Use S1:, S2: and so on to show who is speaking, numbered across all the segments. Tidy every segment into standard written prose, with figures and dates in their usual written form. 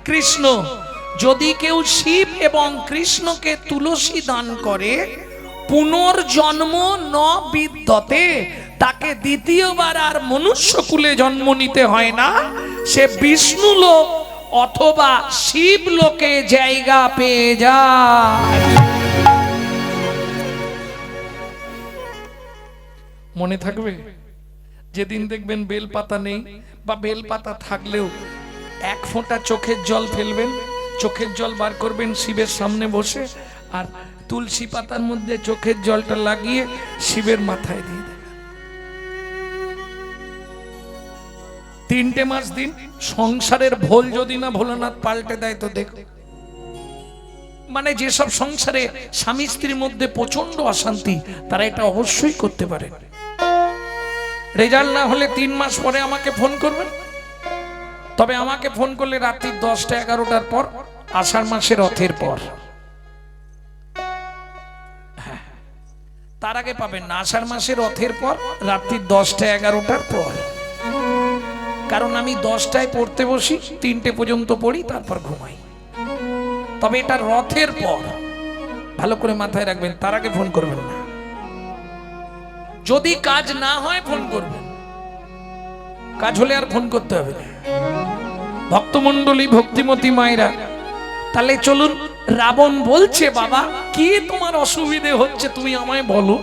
S1: কৃষ্ণ। যদি কেউ শিব এবং কৃষ্ণকে তুলসী দান করে, পুনর্জন্ম ন বিদ্যতে, তাকে দ্বিতীয়বার আর মনুষ্যকুলে জন্ম নিতে হয় না, সে বিষ্ণু লোক অথবা শিব লোকে জায়গা পেয়ে যায়। মনে থাকবে? যেদিন দেখবেন বেলপাতা নেই বা বেলপাতা থাকলেও এক ফোঁটা চোখের জল ফেলবেন, চোখের জল বার করবেন শিবের সামনে বসে, আর তুলসী পাতার মধ্যে চোখের জলটা লাগিয়ে শিবের মাথায় দিয়ে দেবেন। 3টে মাস দিন সংসারের ভোল যদি না ভোলানাথ পাল্টে দেয় তো দেখো। মানে যেসব সংসারে স্বামী স্ত্রীর মধ্যে প্রচন্ড অশান্তি, তারা এটা অবশ্যই করতে পারে। রেজাল্ট না হলে 3 মাস পরে আমাকে ফোন করবেন। তবে আমাকে ফোন করলে রাত্রি 10টা 11টার পর, আষাঢ় মাসের রথের পর। হ্যাঁ, তার আগে পাবেন না। আষাঢ় মাসের রথের পর রাত্রি 10টা 11টার পর। কারণ আমি 10টায় পড়তে বসি, 3টে পর্যন্ত পড়ি, তারপর ঘুমাই। তবে এটা রথের পর, ভালো করে মাথায় রাখবেন। তার আগে ফোন করবেন না। যদি কাজ না হয় ফোন করবেন, কাজ হলে আর ফোন করতে হবে না। ভক্তমণ্ডলী, ভক্তিমতী মায়েরা, তাহলে চলুন। রাবণ বলছে, বাবা কি তোমার অসুবিধে হচ্ছে তুমি আমায় বলো।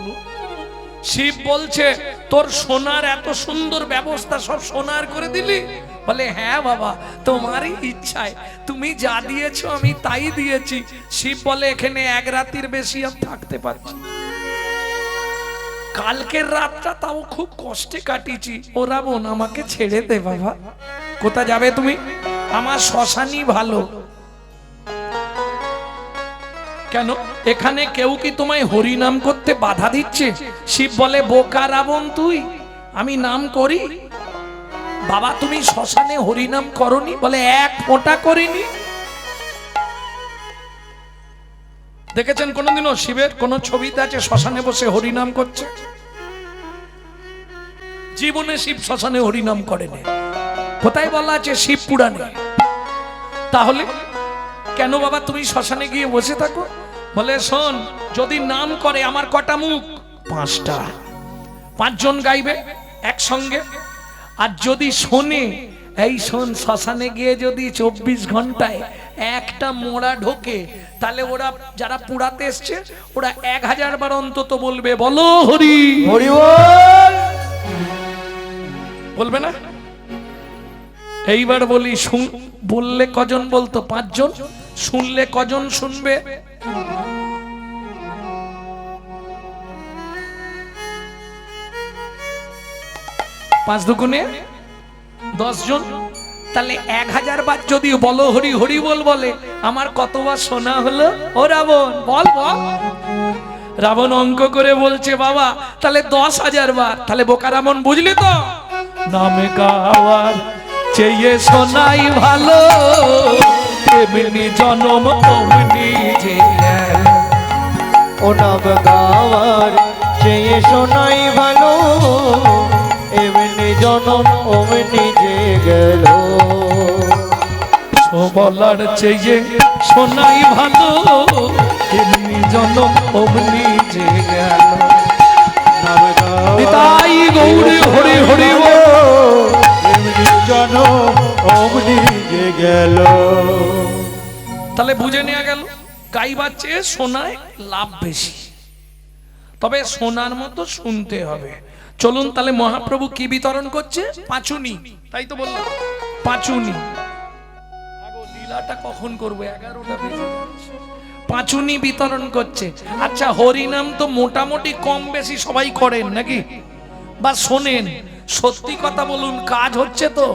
S1: শিব বলছে, তোর সোনার এত সুন্দর ব্যবস্থা, সব সোনার করে দিলি? বলে, হ্যাঁ বাবা, তোমারই ইচ্ছায়, তুমি যা দিয়েছো আমি তাই দিয়েছি। শিব বলে, এখানে 1 রাতের বেশি আর থাকতে পারছি। কালকের রাতটা তাও খুব কষ্টে কাটিয়েছি। ও রাবণ, আমাকে ছেড়ে দে বাবা। কোথা যাবে তুমি? আমার শ্মশানই ভালো। কেন? এখানে কেউ কি তোমায় হরি নাম করতে বাধা দিচ্ছে? শিব বলে, বোকা রাবণ তুই, আমি নাম করি। বাবা তুমি শ্মশানে হরি নাম করনি? বলে, 1 ফোঁটা করিনি। দেখেছেন কোনদিনও শিবের কোন ছবিতে আছে শ্মশানে বসে হরি নাম করছে? জীবনে শিব শ্মশানে হরি নাম করেনি। কোথায় বলা আছে? শিব পুরাণে। তাহলে কেন বাবা তুমি শ্মশানে গিয়ে বসে থাকো? বলে, শোন, যদি নাম করে, আমার কটা মুখ? 5টা। 5 জন গাইবে একসঙ্গে। আর যদি শোনে, এই শোন, শ্মশানে গিয়ে যদি 24 ঘন্টায় একটা মোড়া ঢোকে, তাহলে ওরা যারা পুরাতে এসছে, ওরা 1000 বার অন্তত বলবে, বলো হরি হরি বল। বলবে না? এইবার বলি, বললে কজন বলতো? 5 জন। শুনলে কজন শুনবে? 5 দুগুণে 10 জন। তাহলে 1000 বার যদি বলো হরি হরি বল বলে, আমার কতবার শোনা হলো? ও রাবণ, বল বল। রাবণ অঙ্ক করে বলছে, বাবা তাহলে 10,000 বার। তাহলে বোকা রাবণ, বুঝলি তো? নামে গাওয়ার চেয়ে শোনাই ভালো, এমনি জনম অমনি যে গেল।
S2: ও নাম গাওয়ার চেয়ে শোনাই ভালো, এমনি জনম অমনি যে গেল।
S1: বলার চেয়ে শোনাই ভালো, এমনি জনম অমনি যে গেল। নিতাই গৌরে হরি হরি বল,
S2: এমনি জনম অমনি যে গেল।
S1: তাহলে বুঝে নেওয়া গেল, গাইবার চেয়ে শোনায় লাভ বেশি। তবে শোনার মতো শুনতে হবে। চলুন তাহলে মহাপ্রভু কি বিতরণ করছে? পাঁচুনি। তাই তো বললাম, পাঁচুনি। লীলাটা কখন করবো? 11টা বেজে যাচ্ছে। পাঁচুনি বিতরণ করছে। আচ্ছা, হরিনাম তো মোটামুটি কম বেশি সবাই করেন নাকি, বা শোনেন? সত্যি কথা বলুন, কাজ হচ্ছে তো?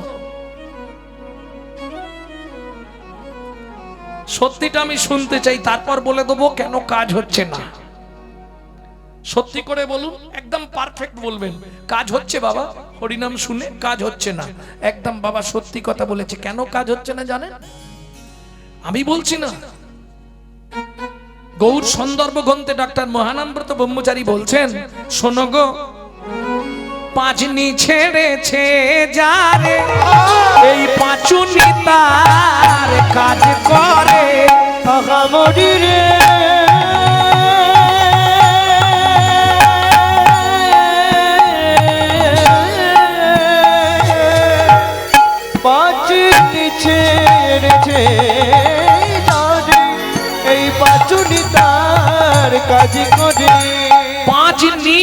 S1: সত্যিটা আমি শুনতে চাই, তারপর বলে দেবো কেন কাজ হচ্ছে না। সত্যি করে বলুন, একদম পারফেক্ট বলবেন, কাজ হচ্ছে বাবা। হরিনাম শুনে কাজ হচ্ছে না, একদম বাবা সত্যি কথা বলেছে। কেন কাজ হচ্ছে না জানেন? আমি বলছি না, গৌর সন্দর্ভ গ্রন্থে ডক্টর মহানামব্রত ব্রহ্মচারী বলছেন, শোনো গো, পাঁচনি ছেড়েছে যারে, এই পাঁচুনি তার কাজ করে
S2: আগামরি রে পাঁচুনি ছেড়েছে যারে, এই পাঁচুনি তার কাজ করে।
S1: পাঁচনি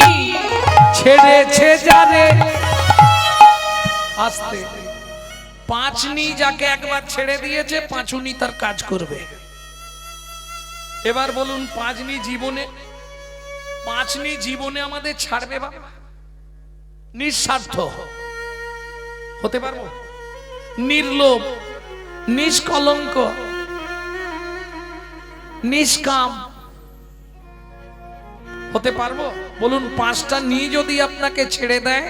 S1: ছেড়েছে যারে, আস্তে, পাঁচনি যাকে একবার ছেড়ে দিয়েছে পাঁচুনি তার কাজ করবে। এবার বলুন পাঁচনি জীবনে আমাদের ছাড়বে বাবা? নিঃস্বার্থ হতে পারবো? নির্লোভ, নিষ্কলঙ্ক, নিষ্কাম হতে পারবো? বলুন, পাঁচটা নি যদি আপনাকে ছেড়ে দেয়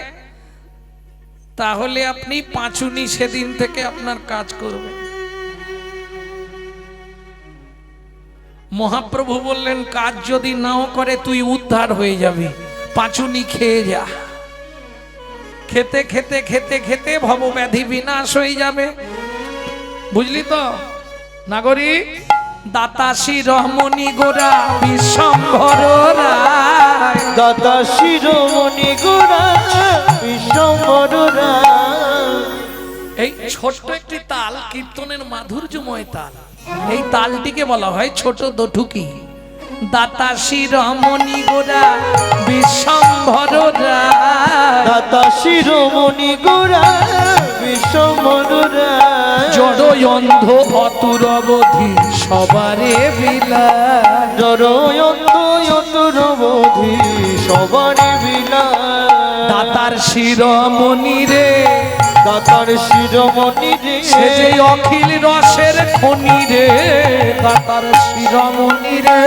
S1: তাহলে আপনি পাঁচুনি সেদিন থেকে আপনার কাজ করবে। মহাপ্রভু বললেন, কাজ যদি নাও করে তুই উদ্ধার হয়ে যাবি, পাঁচুনি খেয়ে যা। খেতে খেতে খেতে খেতে ভবব্যাধি বিনাশ হয়ে যাবে। বুঝলি তো নাগরিক? দাতা শ্রী রহমণি গোরা বিশ্বম্ভর রায়,
S2: দাদা শিরোমণি গোরা বিশ্বম্ভর রায়।
S1: এই ছোট্ট একটি তাল কীর্তনের মাধুর্যময় তাল, এই তালটিকে বলা হয় ছোট দঠুকি। দাতা শ্রী রমণী গোরা বিশ্বম্ভর রায়,
S2: দাদা শিরোমণি গোরা বিশ্বম্ভর রায়।
S1: জড় অন্ধ অতুরবধি সবারে বিলায়,
S2: জড়য়ন্তরবধি সবারে বিলায়।
S1: দাতার শিরোমণি রে,
S2: দাতার শিরোমণি রে,
S1: সে যে অখিল রসের খনি রে, দাতার শিরোমণি রে,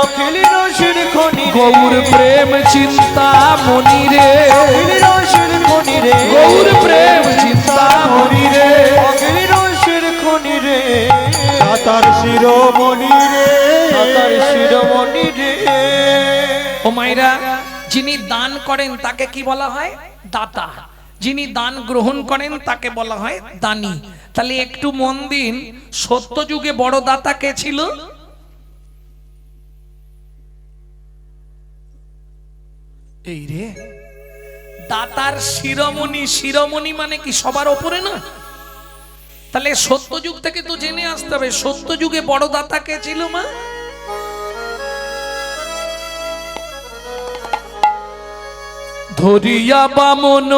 S2: অখিল রসের খনি রে।
S1: গৌর প্রেম চিন্তা মনি রে,
S2: অখিল রসের খনি রে,
S1: গৌর প্রেম চিন্তা মনি রে,
S2: অখিল রসের খনি রে। দাতার শিরোমণি রে, দাতার শিরোমণি রে।
S1: ও মাইরা, যিনি দান করেন তাকে কি বলা হয়? দাতা। যিনি দান গ্রহণ করেন তাকে বলা হয় দানী। তাহলে একটু মন দিন, সত্য যুগে বড় দাতা কে ছিল? এই রে, দাতার শিরোমণি। শিরোমণি মানে কি সবার ওপরে না? তাহলে সত্য যুগ থেকে তো জেনে আসতে হবে সত্য যুগে বড় দাতা কে ছিল মা? ধরিয়া বামন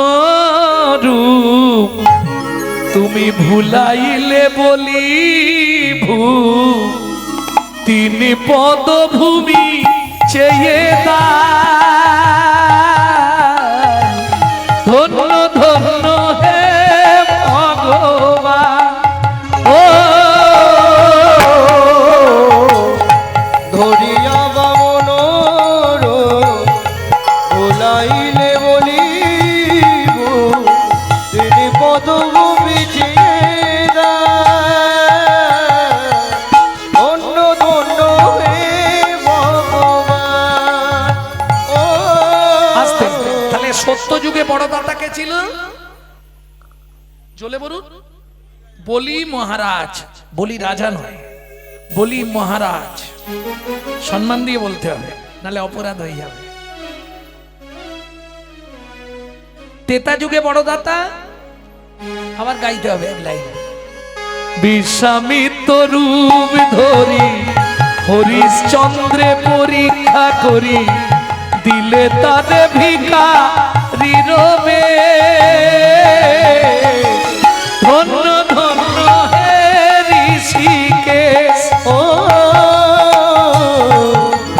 S1: রূপ তুমি ভুলাইলে বলি ভূ, তিন পদভূমি চেয়ে দায়, ধন্য ধন্য হে ভগবান। ও
S2: ধরিয়া বামন রূপ ভুলাইলে বলিব, তিনি পদভূমি চেয়ে দায়, ধন্য ধন্য হে ভগবান। ও
S1: আস্তে, তাহলে সত্য যুগে বড় দাতা কে ছিল? চলে বলুন, বলি মহারাজ। বলি রাজা নয়, বলি মহারাজ। সম্মান দিয়ে বলতে হবে, নালে অপরাধ হয়ে যাবে। তেতা যুগে বড় দাতা, আবার গাইতে হবে এক লাইন। বিশ্বামিত্র রূপ ধরি হরিশ্চন্দ্রে পরীক্ষা করি, দিলে তারে ভিখারি রবে, ধন্য ধন্য হে ঋষিকেশ।
S2: ও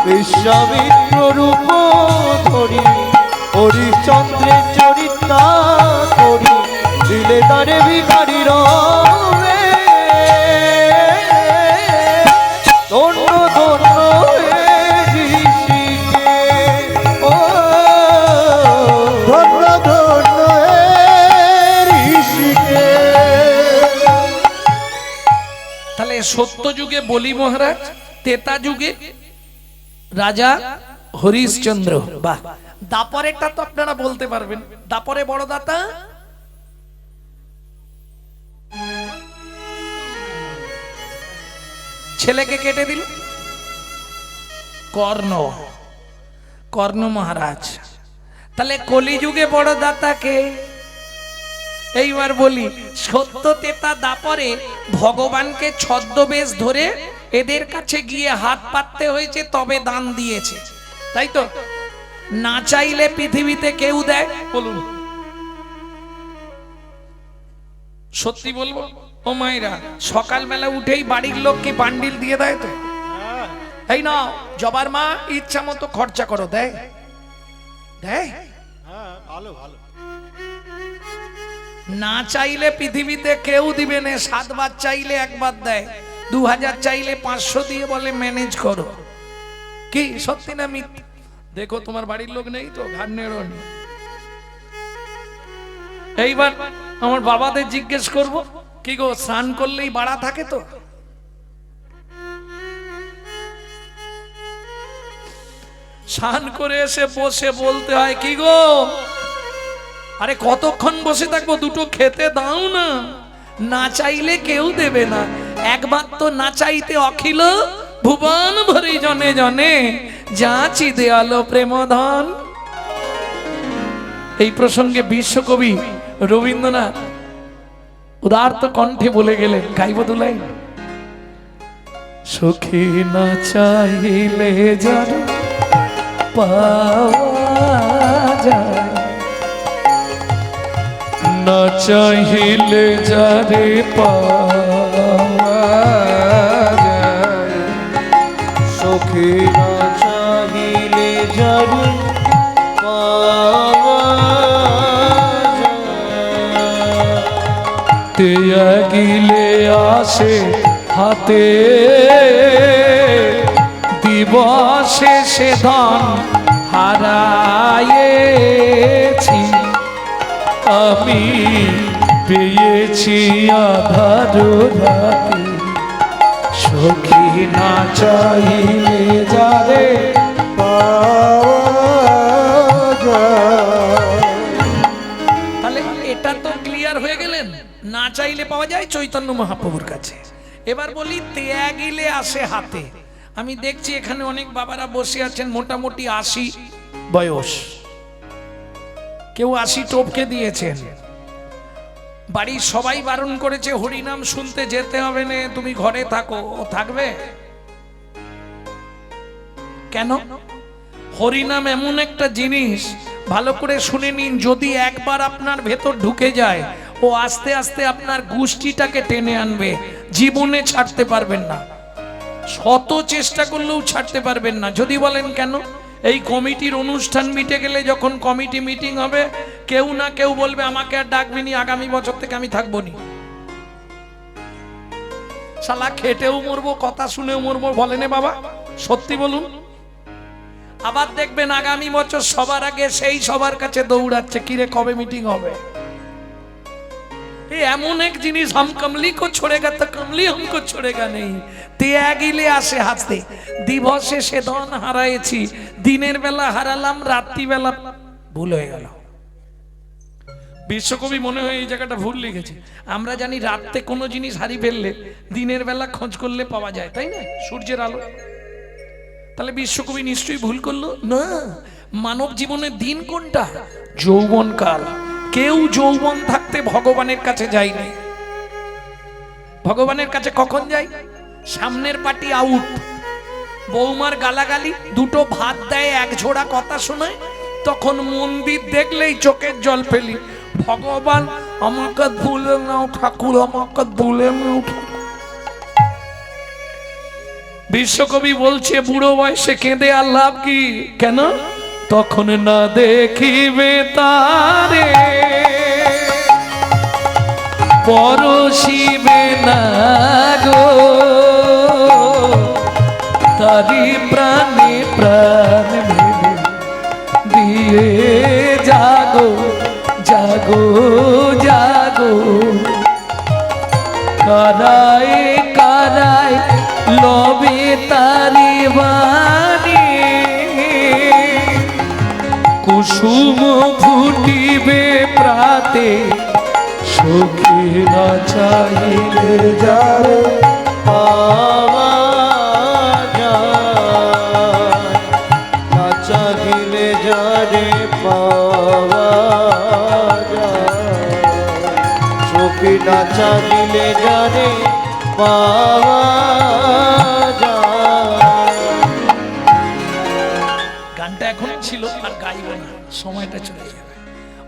S2: বিশ্বামিত্র রূপ ধরি হরিশ্চন্দ্রের চরিতা করি, দিলে তারে ভিখারি রবে, ধন্য ধন্য হে ঋষিকেশ। ও ধন্য ধন্য হে ঋষিকেশ।
S1: তাহলে সত্য যুগে বলি মহারাজ, তেতা যুগে রাজা হরিশ্চন্দ্র। বাহ, দাপরেরটা তো আপনারা বলতে পারবেন। দাপরে বড় দাতা ছেলেকে কেটে দিল কর্ণ মহারাজ। তাহলে কলিযুগে বড় দাতাকে। এইবার বলি, সত্য তেতা দাপরে ভগবানকে ছদ্মবেশ ধরে এদের কাছে গিয়ে হাত পাততে হয়েছে, তবে দান দিয়েছে, তাই তো? না চাইলে পৃথিবীতে কেউ দেয়? বলুন, সত্যি বলবো ও মায়েরা, সকালবেলা উঠেই বাড়ির লোককে বান্ডিল দিয়ে দেয় তো? এই না, জবার মা ইচ্ছা মতো খরচা করো, দেয়? দেয়? না চাইলে পৃথিবীতে কেউ দিবে না। 7 বার চাইলে একবার দেয়, 2000 চাইলে 500 দিয়ে বলে ম্যানেজ করো। কি সত্যি না মিথ্যা? দেখো তোমার বাড়ির লোক নেই তো, ঘাড় নেড়ো নি। এইবার আমার বাবাদের জিজ্ঞেস করব, কি গো স্নান করলেই বাড়া থাকে তো? স্নান করে এসে বসে বলতে হয়, কি গো আরে কতক্ষণ বসে থাকবো, দুটো খেতে দাও না। না চাইলে কেউ দেবে না। একবার তো না চাইতে অখিল ভুবন ভরি জনে জনে যাচি দেয়ালো প্রেমধন। এই প্রসঙ্গে বিশ্বকবি রবীন্দ্রনাথ উদার্ত কণ্ঠে বলে গেলেন, গাইব দুলাই। সখী না চাইলে যারে পাওয়া যায়, না চাইলে যারে পাওয়া যায়,
S2: সখী না চাহিলে যারে পাওয়া যায়,
S1: তেয়া গিলে আসে হাতে, দিবসে সে ধন হারায়েছি, আমি পেয়েছি আধার রাতে, সখী না চাইলে যারে
S2: পাওয়া যায়।
S1: তাহলে এটা তো ক্লিয়ার হয়ে গেলেন, না চাইলে পাওয়া যায় চৈতন্য মহাপ্রভুর কাছে। এবার বলি, তেয়া গিলে আসে হাতে। আমি দেখছি এখানে অনেক বাবারা বসে আছেন, মোটামুটি 80 বয়স, কেউ 80 টপকে দিয়েছেন। বাড়ির সবাই বারণ করেছে, হরিনাম শুনতে যেতে হবে না, তুমি ঘরে থাকো। ও থাকবে কেন? হরিনাম এমন একটা জিনিস, ভালো করে শুনে নিন, যদি একবার আপনার ভেতর ঢুকে যায়, ও আস্তে আস্তে আপনার গোষ্ঠীটাকে টেনে আনবে, জীবনে ছাড়তে পারবেন না, শত চেষ্টা করলেও ছাড়তে পারবেন না। যদি বলেন কেন? এই কমিটির অনুষ্ঠান মিটে গেলে, যখন কমিটি মিটিং হবে, কেউ না কেউ বলবে আমাকে আর ডাকবিনি, আগামী বছর থেকে আমি থাকবো নি। শালা খেটেও মরবো, কথা শুনেও মরবো, বলেন বাবা, সত্যি বলুন। আবার দেখবেন আগামী বছর সবার আগে সেই সবার কাছে দৌড়াচ্ছে, কিরে কবে মিটিং হবে। এমন এক জিনিস, হাম কমলি কো ছোড়েগা তো কমলি হামকো ছোড়েগা নেই। তেয়া গিলে আসে হাসতে, দিবসে সে ধন হারাইছি, দিনের বেলা হারালাম, রাত্রি বেলা ভুল হয়ে গেল। বিশ্বকবি মনে হয় এই জায়গাটা ভুল লিখেছে। আমরা জানি রাতে কোনো জিনিস হারিয়ে ফেললে দিনের বেলা খোঁজ করলে পাওয়া যায়, তাই না, সূর্যের আলো। তাহলে বিশ্বকবি নিশ্চয়ই ভুল করলো না। মানব জীবনের দিন কোনটা? যৌবন কাল। কেউ যৌবন থাকতে ভগবানের কাছে যায়নি। ভগবানের কাছে কখন যাই? সামনের পার্টি আউট, বৌমার গালাগালি, দুটো ভাত দেয়, এক ঝোড়া কথা শোনায়, তখন মন্দির দেখলেই চোখের জল ফেলি, ভগবান আমাকে ভুলে নাও, ঠাকুর আমাকে ভুলে নাও। বিশ্বকবি বলছে, বুড়ো বয়সে কেঁদে আর লাভ কি? কেন? তখন না দেখিবে তারে, পরশিবে না গো, তারি প্রাণে প্রাণ দিয়ে জাগো জাগো জাগো, কারায় কারায় লবে তারি বাণী, কুসুম ফুটিবে প্রাতে, সখী না চাইলে যারে পাওয়া
S2: চাহিলে যারে পাওয়া যায়।
S1: গানটা এখন ছিল আর গাইব না, সময়টা চলে যাবে।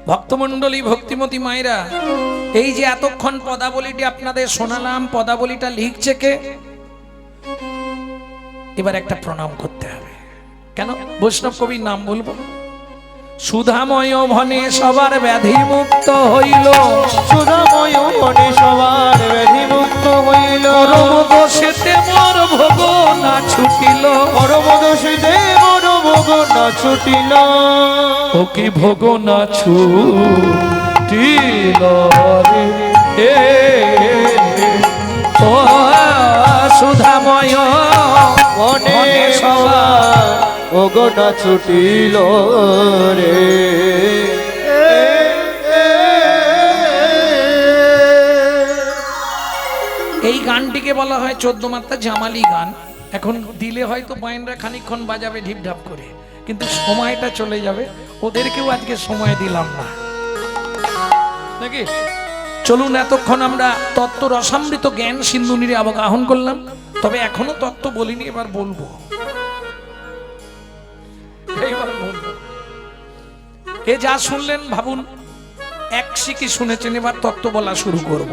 S1: ভক্তমণ্ডলী, ভক্তিমতী মায়েরা, এই যে এতক্ষণ পদাবলীটি আপনাদের শোনালাম, পদাবলীটা লিখছে কে? এবার একটা প্রণাম করতে হবে। কেন? বৈষ্ণব কবির নাম বলবো। সুধাময় ভনে সবার ব্যাধি মুক্ত হইল,
S2: সুধাময় মনে সবার ব্যাধি মুক্ত হইল,
S1: পরম দোষেতে মোর ভোগ না ছুটিল,
S2: পরম দোষিতে মোর ভোগ না ছুটিল,
S1: ও কি ভোগ না ছুটিল রে, এ ও সুধাময়
S2: মনে সবার ভোগ না ছুটিল রে।
S1: এই গানটিকে বলা হয় 14 মাত্রা জামালি গান। এখন দিলে হয়তো বায়নরা খানিকক্ষণ বাজাবে ঢিপঢাপ করে, কিন্তু সময়টা চলে যাবে, ওদেরকেও আজকে সময় দিলাম না নাকি। চলুন, এতক্ষণ আমরা তত্ত্ব রসামৃত জ্ঞান সিন্ধুনিরে অবগাহন করলাম, তবে এখনো তত্ত্ব বলিনি, এবার বলবো। এইবার বলবো। এ যা শুনলেন ভাবুন এক শিখি শুনেছেন, এবার তত্ত্ব বলা শুরু করব,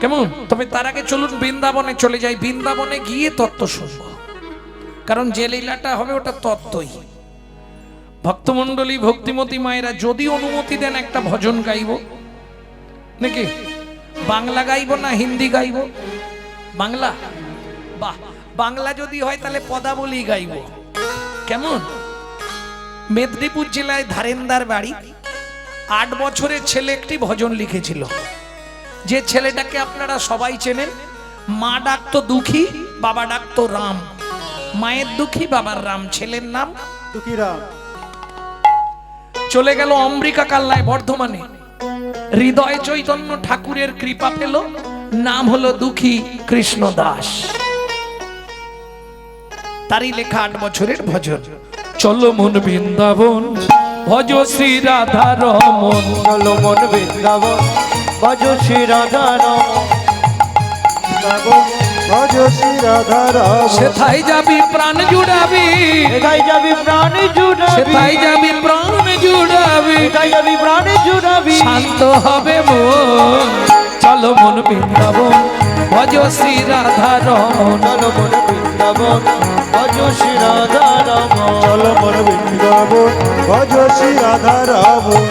S1: কেমন? তবে তার আগে চলুন বৃন্দাবনে চলে যাই, বৃন্দাবনে গিয়ে তত্ত্ব শুনবো, কারণ যে লীলাটা হবে ওটা তত্ত্বই। ভক্তমণ্ডলী, ভক্তিমতী মায়েরা, যদি অনুমতি দেন একটা ভজন গাইব নাকি? বাংলা গাইব না হিন্দি গাইব? বাংলা? বাহ, বাংলা যদি হয় তাহলে পদাবলী গাইব, কেমন? মেদিনীপুর জেলায় ধারেন্দার বাড়ি, 8 বছরের ছেলে একটি ভজন লিখেছিল। যে ছেলেটাকে আপনারা সবাই চেনেন। মা ডাকতো দুঃখী, বাবা ডাকতো রাম। মায়ের দুঃখী, বাবার রাম, ছেলের নাম
S2: দুঃখীরাম।
S1: চলে গেল অম্বিকা কাল্লায় বর্ধমানে, হৃদয় চৈতন্য ঠাকুরের কৃপা পেল, নাম হলো দুঃখী কৃষ্ণ দাস। তারই লেখা 8 বছরের ভজন। চলো মন বৃন্দাবন, ভজ শ্রী রাধা রমন,
S2: চলো মন বৃন্দাবন, ভজ শ্রী রাধা রমন, ভজ শ্রী রাধা রমন,
S1: সেথাই যাবি প্রাণ জুড়াবি,
S2: সেথাই যাবি প্রাণ জুড়াবি,
S1: সেথাই যাবি প্রাণ জুড়াবি,
S2: সেথাই যাবি প্রাণ জুড়াবি,
S1: শান্ত হবে মন। চলো মন বৃন্দাবন, ভজ শ্রী রাধা রমন,
S2: চলো মন বৃন্দাবন, ভজ শ্রী রাধা রমন, চলো মন বৃন্দাবন, ভজ শ্রী রাধা রমন।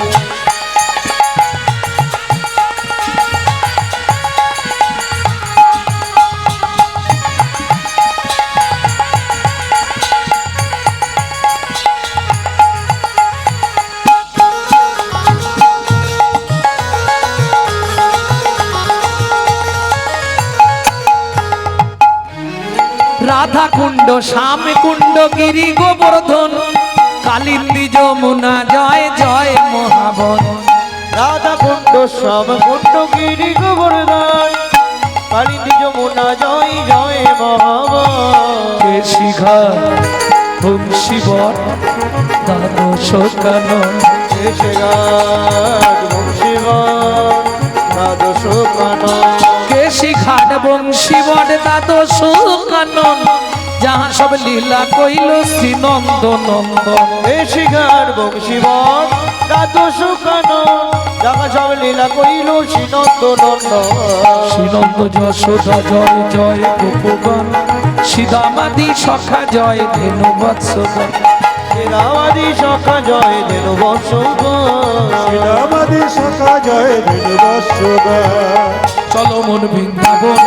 S1: রাধা কুণ্ড, শ্যাম কুণ্ড, গিরি গোবর্ধন, কালিন্দী যমুনা, জয় জয় মহাবন।
S2: রাধা কুণ্ড, শ্যাম কুণ্ড, গিরি গোবর্ধন, কালিন্দী যমুনা, জয় জয় মহাবন।
S1: কেশিঘাট বংশীবর, দ্বাদশ কানন,
S2: কেশিঘাট বংশীবর, দ্বাদশ কানন,
S1: কেশিঘাট বংশীবর, দ্বাদশ কানন, যাহা সব লীলা কইল শ্রীনন্দ নন্দন।
S2: কেশিঘাট বংশীবর, দ্বাদশ কানন, যাহা সব লীলা কইল শ্রীনন্দ নন্দন।
S1: শ্রীনন্দ যশোদা জয় জয় গোপগণ, সীতামাদি সখা জয় ধেনু বৎসগণ।
S2: শ্রীরামাদি সখা জয় ধেনু বৎসগণ, শ্রীরামাদি সখা জয় ধেনু বৎসগণ।
S1: চলো মন বৃন্দাবন,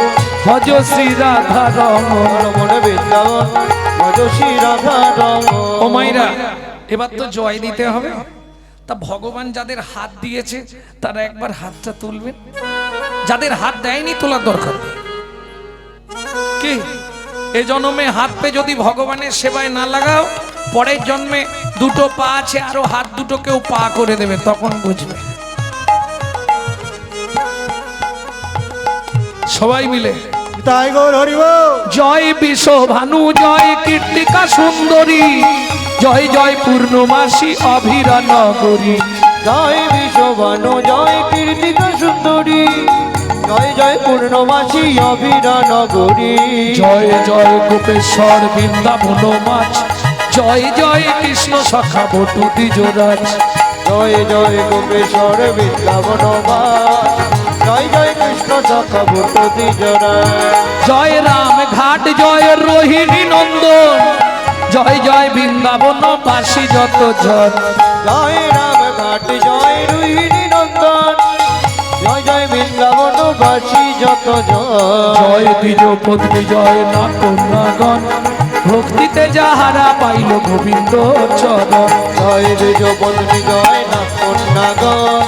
S1: ভজ শ্রী রাধা রমন,
S2: চলো মন বৃন্দাবন, ভজ শ্রী রাধা রমন।
S1: ও মাইরা, এবার তো জয় দিতে হবে। তা ভগবান যাদের হাত দিয়েছে তারা একবার হাতটা তুলবেন, যাদের হাত দেয়নি তোলার দরকার নেই। কি এ জন্মে হাত পে যদি ভগবানের সেবায় না লাগাও, পরের জন্মে দুটো পা আছে, আরো হাত দুটোকেও পা করে দেবে, তখন বুঝবে। সবাই মিলে
S2: তাই গৌর হরিব।
S1: জয় বিশ্বভানু, জয় কীর্তিকা সুন্দরী, জয় জয় পূর্ণমাসী অভিরা নগরী।
S2: জয় বিশ্বভানু, জয় কীর্তিকা সুন্দরী, জয় জয় পূর্ণমাসী অভিরা নগরী
S1: জয় জয় গোপেশ্বর বৃন্দাবন মাছ, জয় জয় কৃষ্ণ সখা বটু দ্বিজরাজ।
S2: জয় জয় গোপেশ্বর বৃন্দাবন মাছ, জয় জয় কৃষ্ণ চক্রবর্তী জরা।
S1: জয় রাম ঘাট জয় রোহিণী নন্দন, জয় জয় বৃন্দাবন বাসী যত জন।
S2: জয় রাম ঘাট জয় রোহিণী নন্দন, জয় জয় বৃন্দাবন বাসী যত জন।
S1: জয় দ্বিজ পত্নী জয় না কন্যাগণ, ভক্তিতে যাহারা পাইল গোবিন্দ চরণ।
S2: জয় দ্বিজ পত্নী জয় না কন্যাগণ,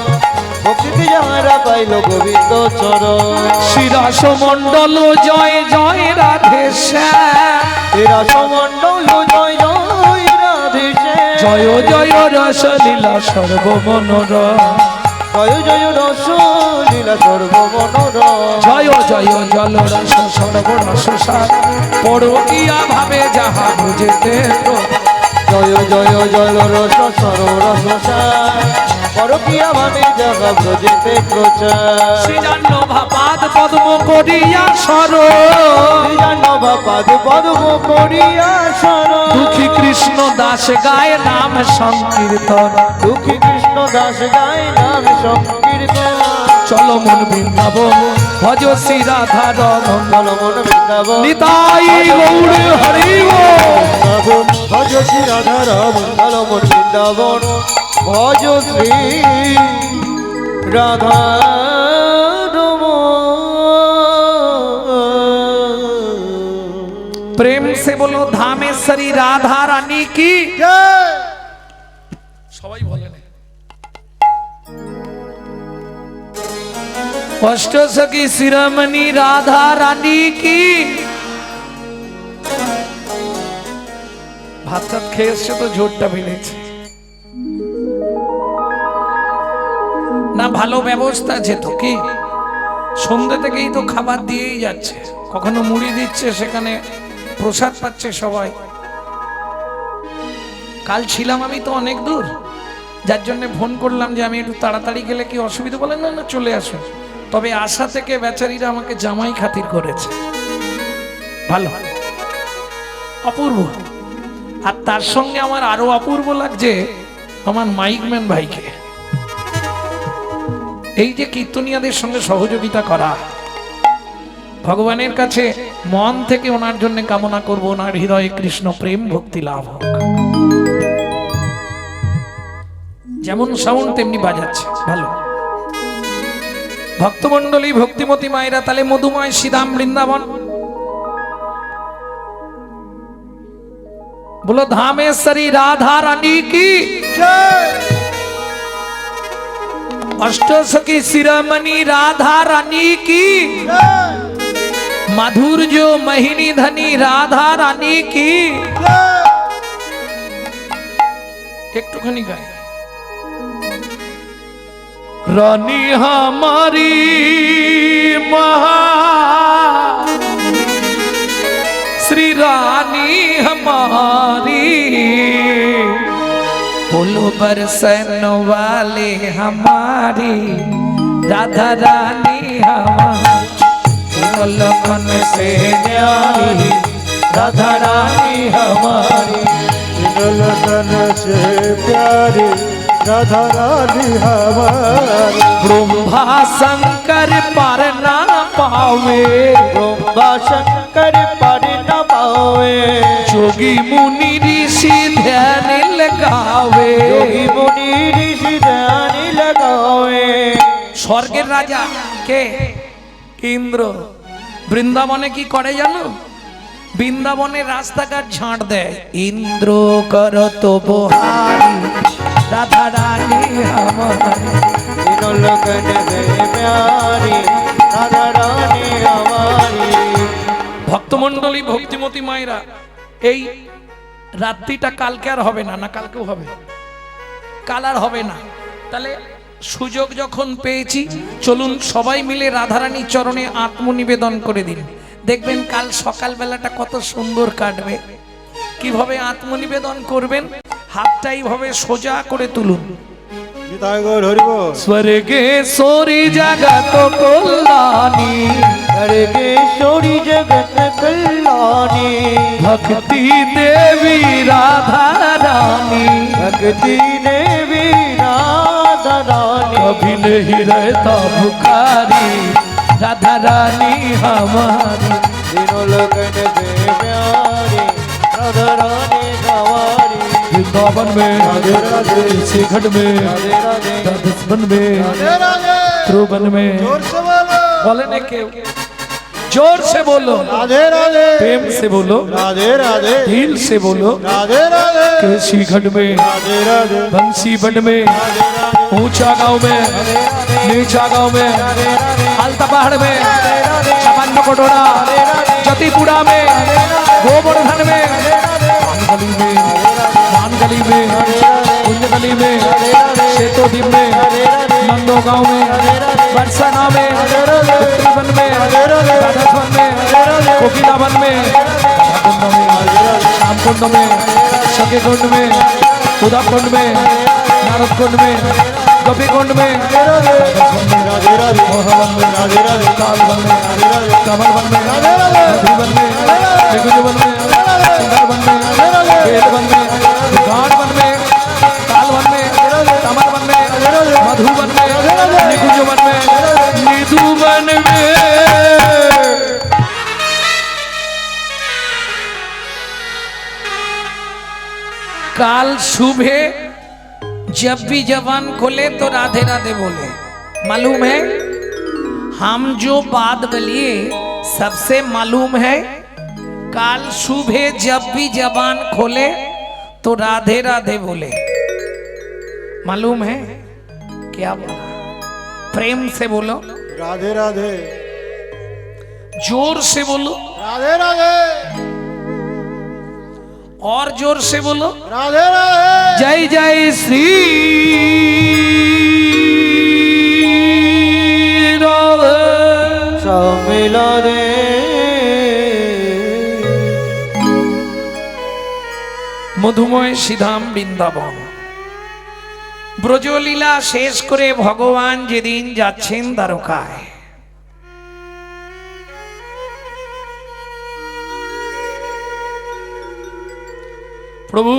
S2: ভক্তিতে যাহারা পাইল গোবিন্দ চরণ।
S1: শিরাস মণ্ডল জয় জয় রাধে শ্যাম,
S2: এরা সমন্ডল জয় জয় রাধে শ্যাম।
S1: জয় জয় রসলীলা সর্বমনোরম,
S2: জয় জয় রস লীলা সর্বমনোরম।
S1: জয় জয় জল রস সর্বরস সার, পরকিয়া ভাবে যাহা বুঝেতে তো।
S2: জয় জয় জল রস সররস সার, পরকিয়া ভাবে জাগা ব্রজেতে প্রচার।
S1: শ্রীজান্ন ভাপাদ পদ্ম করিয়া সর,
S2: পাদ পদ্ম করিয়া সর।
S1: দুঃখী কৃষ্ণ দাস গায় নাম সংকীর্তন।
S2: দুঃখী কৃষ্ণ দাস গায় নাম সংকীর্তন।
S1: চল মন বৃন্দাবন ভজ শ্রী রাধা রমন,
S2: চল মন বৃন্দাবন
S1: নিতাই গৌর হরি
S2: বৃন্দাবন ভজ শ্রী রাধা রমন। চল মন বৃন্দাবন ভজ শ্রী রাধা रमन।
S1: प्रेम से बोलो धामेश्वरी राधा रानी की সবাই বলেন। অষ্টসখী শিরোমণি রাধা রানী কি। ভাত টাত খেয়ে এসছে তো জোরটা ফেলেছে না, ভালো ব্যবস্থা আছে তো কি। সন্ধ্যে থেকেই তো খাবার দিয়েই যাচ্ছে, কখনো মুড়ি দিচ্ছে, সেখানে প্রসাদ পাচ্ছে সবাই। কাল ছিলাম আমি তো অনেক দূর, যার জন্য ফোন করলাম যে আমি একটু তাড়াতাড়ি গেলে কি অসুবিধা, বলেন না না চলে আসো। তবে আশা থেকে বেচারিরা আমাকে জামাই খাতির করেছে, ভালো অপূর্ব। আর তার সঙ্গে আমার আরো অপূর্ব লাগছে আমার মাইকম্যান ভাইকে, এই যে কীর্তনিয়াদের সঙ্গে সহযোগিতা করা। ভগবানের কাছে মন থেকে ওনার জন্য কামনা করব ওনার হৃদয়ে কৃষ্ণ প্রেম ভক্তি লাভ হোক। যেমন সাউন্ড তেমনি বাজাচ্ছে, ভালো। ভক্তমণ্ডলী ভক্তিমতী মায়েরা, তাহলে মধুময় শ্রীধাম বৃন্দাবন বলো ধামেশ্বরী রাধা রানী কি। অষ্টসখী শিরোমণি রাধা রানী কি। মাধুর্য महिनी धनी राधा रानी की। একটুখানি গাই। रानी हमारी महा श्री रानी हमारी, बोलो बरसन वाले हमारी राधा रानी हमारी, लखन से न्यारी राधा रानी हमारी,
S2: लखन से प्यारी राधा रानी हमारी।
S1: ब्रह्मा शंकर पर ना पावे,
S2: ब्रह्मा शंकर पर न पावे,
S1: जोगी मुनि ऋषि ध्यान लगावे,
S2: योगी मुनि ऋषि ध्यान लगावे।
S1: स्वर्गेर राजा के इंद्र বৃন্দাবনে কি করে জানো, বৃন্দাবনে রাস্তাঘাট ঝাঁট দেয়। ইন্দ্র করত বহারি রাধা রানী हमारी,
S2: लखन से प्यारी राधा रानी हमारी।
S1: ভক্তমণ্ডলী ভক্তিমতী মায়েরা, এই রাত্রিটা কালকে আর হবে না, না কালকেও হবে, কাল আর হবে না। তাহলে সুযোগ যখন পেয়েছি চলুন সবাই মিলে রাধারানীর চরণে আত্মনিবেদন করে দিন, দেখবেন কাল সকাল বেলাটা কত সুন্দর কাটবে। কিভাবে আত্মনিবেদন করবেন, হাতটা এইভাবে সোজা করে তুলুন,
S2: নিতাই গৌর হরি বল।
S1: स्वर्गेश्वरी जगत कल्याणी
S3: स्वर्गेश्वरी जगत कल्याणी
S1: भक्ति देवी राधा रानी
S3: भक्ति देवी राधा रानी
S1: कभी नहीं रहता भुखारी राधा रानी हमारी
S3: तीनों लगन के प्यारे राधा रानी गवारी
S1: वृंदावन में
S2: राधे राधे
S1: श्रीखंड में
S3: राधे राधे
S1: राधस्वन में
S2: राधे राधे
S1: ध्रुवन में
S2: जोर से बोलो
S1: बोले ने के जोर से बोलो
S2: राधे राधे
S1: प्रेम से बोलो
S2: राधे राधे
S1: दिल से बोलो
S2: राधे राधे
S1: के श्रीखंड में
S2: राधे राधे
S1: बंसी बंड में
S2: राधे राधे
S1: ऊंचा गांव में नीचा गांव में आलता पहाड़ में छपन कटोरा जतीपुरा में गोवर्धन में मानगली में मानगली में कुंजगली में सेतोदीप में नंदो गांव में बरसाना में उत्तरवन में राधावन में कोकिलावन में श्यामकुंड में सखी कुंड में उदक कुंड में नारद कुंड में गोपी कुंड में
S2: राधे राधे
S1: मोहवन में
S2: राधे राधे
S1: कालवन में कमलवन में मधुवन में त्रिभुवन में सुंदरवन में वेदवन में गाढ़वन में कालवन में कमलवन में मधुवन में निकुंजवन में निधुवन में काल सुबह जब भी जबान खोले तो राधे राधे बोले। मालूम है हम जो बात बोलिए सबसे मालूम है काल सुबह जब भी जबान खोले तो राधे राधे बोले। मालूम है क्या बोला? प्रेम से बोलो,
S2: राधे राधे
S1: जोर से बोलो,
S2: राधे राधे
S1: और जोर से बोलो।
S2: राधे राधे
S1: जय जय श्री राधे।
S3: मिला रे
S1: মধুময় শ্রীধাম বৃন্দাবন ব্রজলীলা শেষ করে ভগবান যেদিন যাচ্ছেন দ্বারকায়, প্রভু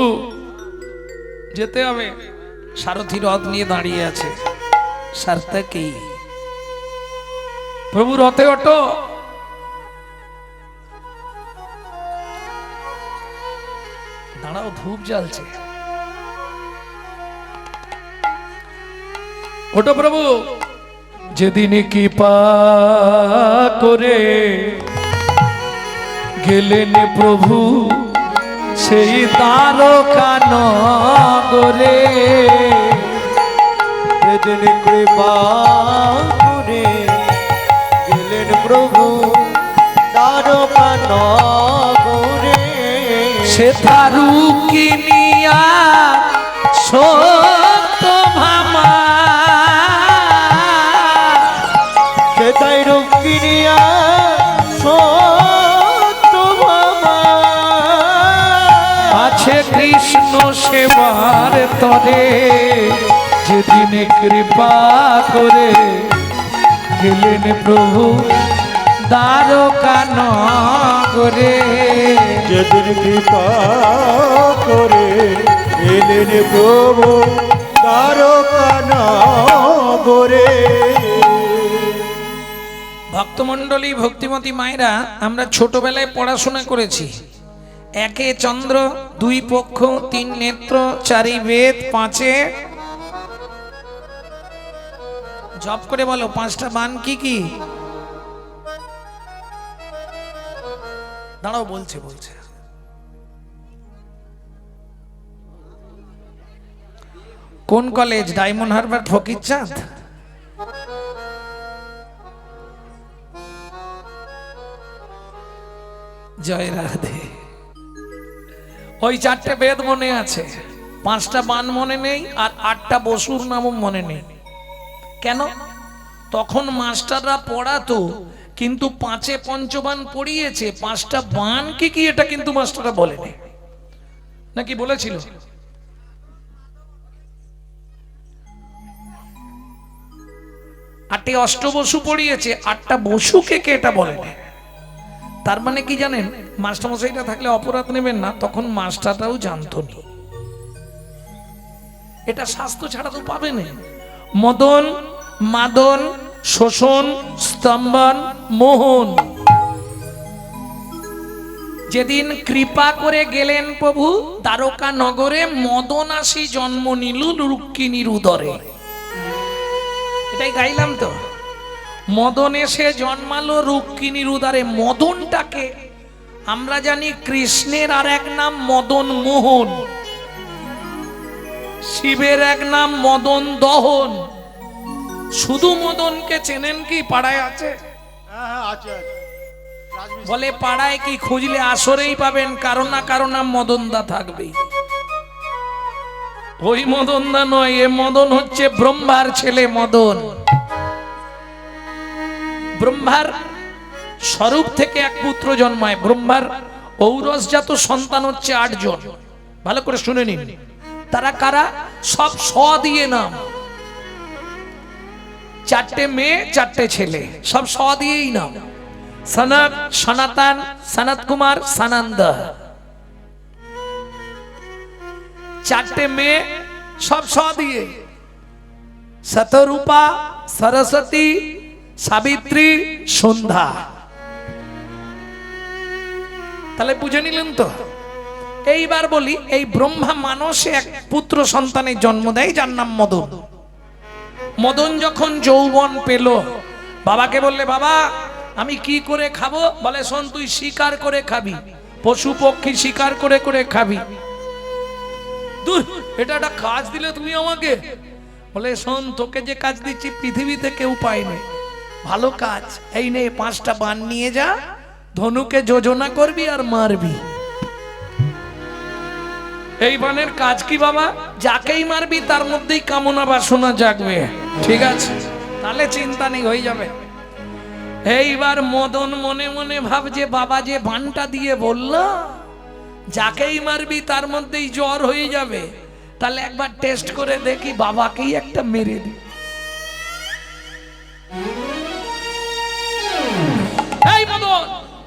S1: যেতে হবে, সারথি রথ নিয়ে দাঁড়িয়ে আছে। সার্থকী প্রভু রথে ওঠো। দাঁড়াও, ধূপ জ্বালছে। ওঠো প্রভু। যেদিন কৃপা করে গেলেন প্রভু সেই দ্বারকা নগরে,
S3: সেদিন কৃপা করে গেলেন প্রভু দ্বারকা নগরে,
S1: সে তারু কিনিয়া সত্য ভামা,
S3: সে তাই রুক্মিণিয়া সত্যভামা,
S1: আছে কৃষ্ণ সেবার তরে যেদিন কৃপা করে গেলেন প্রভু দ্বারকা নগরে।
S2: যেদিন কৃপা করে এলেন প্রভু দ্বারকা নগরে।
S1: ভক্তমণ্ডলী, ভক্তিমতী মায়েরা, আমরা ছোটবেলায় পড়াশোনা করেছি। একে চন্দ্র, দুই পক্ষ, তিন নেত্র, চারি বেদ, পাঁচে জপ করে বলো, পাঁচটা বান কি কি? দাঁড়াও, বলছে বলছে। কোন কলেজ? ডায়মন্ড হারবার, ফকিরচাঁদ? জয় রাধে। ওই চারটে বেদ মনে আছে, পাঁচটা বান মনে নেই, আর আটটা বসুর নামও মনে নেই। কেন? তখন মাস্টাররা পড়াতো, কিন্তু পাঁচে পঞ্চবান পড়িয়েছে, পাঁচটা বান কি কি এটা কিন্তু মাস্টাররা বলেনি। নাকি বলেছিল? 8 অষ্টবসু পড়িয়েছে, 8টা বসুকে কে এটা বলে না। তার মানে কি জানেন, মাস্টারমশাইটা থাকলে অপরাধ নেবেন না, তখন মাস্টারটাও জানতো না। এটা শাস্ত্র ছাড়া তো পাবে না। মদন, মাদন, শোষণ, স্তম্ভন, মোহন। যেদিন কৃপা করে গেলেন প্রভু দ্বারকা নগরে, মদন আসি জন্ম নিল রুক্মিণীর উদরে। এটাই গাইলাম তো। মদন এসে জন্মালো রুক্মিণীর উদরে। মদনটাকে আমরা জানি কৃষ্ণের আর এক নাম মদন মোহন, শিবের এক নাম মদন দহন। শুধু মদনকে চেনেন কি? পাড়ায় আছে?
S2: হ্যাঁ আছে আছে।
S1: বলে পাড়ায় কি খুঁজলে আসরেই পাবেন, কারণ না কারণ নাম মদনদা থাকবেই। ওই মদনদা নয়, এ মদন হচ্ছে ব্রহ্মার ছেলে মদন। ব্রহ্মার স্বরূপ থেকে এক পুত্র জন্মায়। ব্রহ্মার ঔরসজাত সন্তান হচ্ছে 8 জন। ভালো করে শুনে নিন। তারা কারা? সব স দিয়ে নাম। 4টে মেয়ে 4টে ছেলে, সব স দিয়েই নাম। সনক, সনাতন, সনত কুমার, সনন্দ। 4টে মেয়ে সব স দিয়ে। শতরূপা, সরস্বতী, সাবিত্রী, সন্ধ্যা। তাহলে বুঝে নিলেন তো। এইবার বলি, এই ব্রহ্মা মানসে এক পুত্র সন্তানের জন্ম দেয় যার নাম মদন। মদন যখন যৌবন পেল, বাবাকে বললে, বাবা আমি কি করে খাবো? বলে, শোন, তুই শিকার করে খাবি, পশু পক্ষী শিকার করে করে খাবি। দূর, এটা একটা কাজ দিলে তুমি আমাকে? বলে, শোন, তোকে যে কাজ দিচ্ছি পৃথিবীতে কেউ পায়নি, ভালো কাজ। এই নে 5টা বান নিয়ে যা, ধনুকে যোজনা করবি আর মারবি। এই বানের কাজ কি বাবা? যাকেই মারবি তার মধ্যেই কামনা বাসনা জাগবে। ঠিক আছে, তাহলে চিন্তা নেই, হয়ে যাবে। এইবার মদন মনে মনে ভাবছে, বাবা যে বানটা দিয়ে বলল যাকেই মারবি তার মধ্যেই জ্বর হয়ে যাবে, তাহলে একবার টেস্ট করে দেখি, বাবাকেই একটা মেরে দি। এই মদন,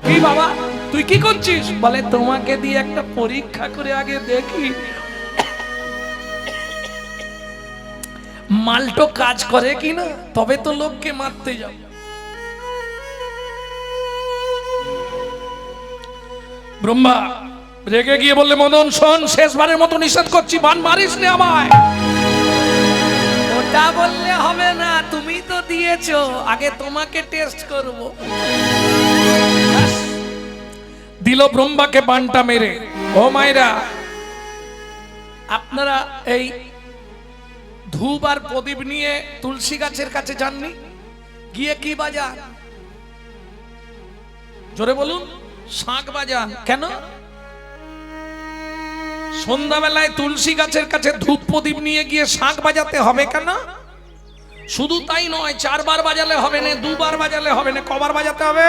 S1: কি বাবা তুই কি করছিস? বলে, তোমাকে দিয়ে একটা পরীক্ষা করে আগে দেখি মালটো কাজ করে কিনা, তবে তো লোককে মারতে যাও। ব্রহ্মা রেগে গিয়ে বললে, মদন শোন, শেষবারের মতো নিষেধ করছি, বান মারিস নে আমায়। ওটা বললে হবে না, তুমি তো দিয়েছো, আগে তোমাকে টেস্ট করব। দিল ব্রহ্মাকে বানটা মেরে। ও মায়েরা, আপনারা এই ধূপ আর প্রদীপ নিয়ে তুলসী গাছের কাছে যাননি? গিয়ে কি বাজান? জোরে বলুন। শাঁখ বাজান। কেন? সন্ধ্যাবেলায় তুলসী গাছের কাছে ধূপ প্রদীপ নিয়ে গিয়ে শাঁখ বাজাতে হবে কেন? শুধু তাই নয়, 4 বার বাজালে হবে না, 2 বার বাজালে হবে না, কবার বাজাতে হবে?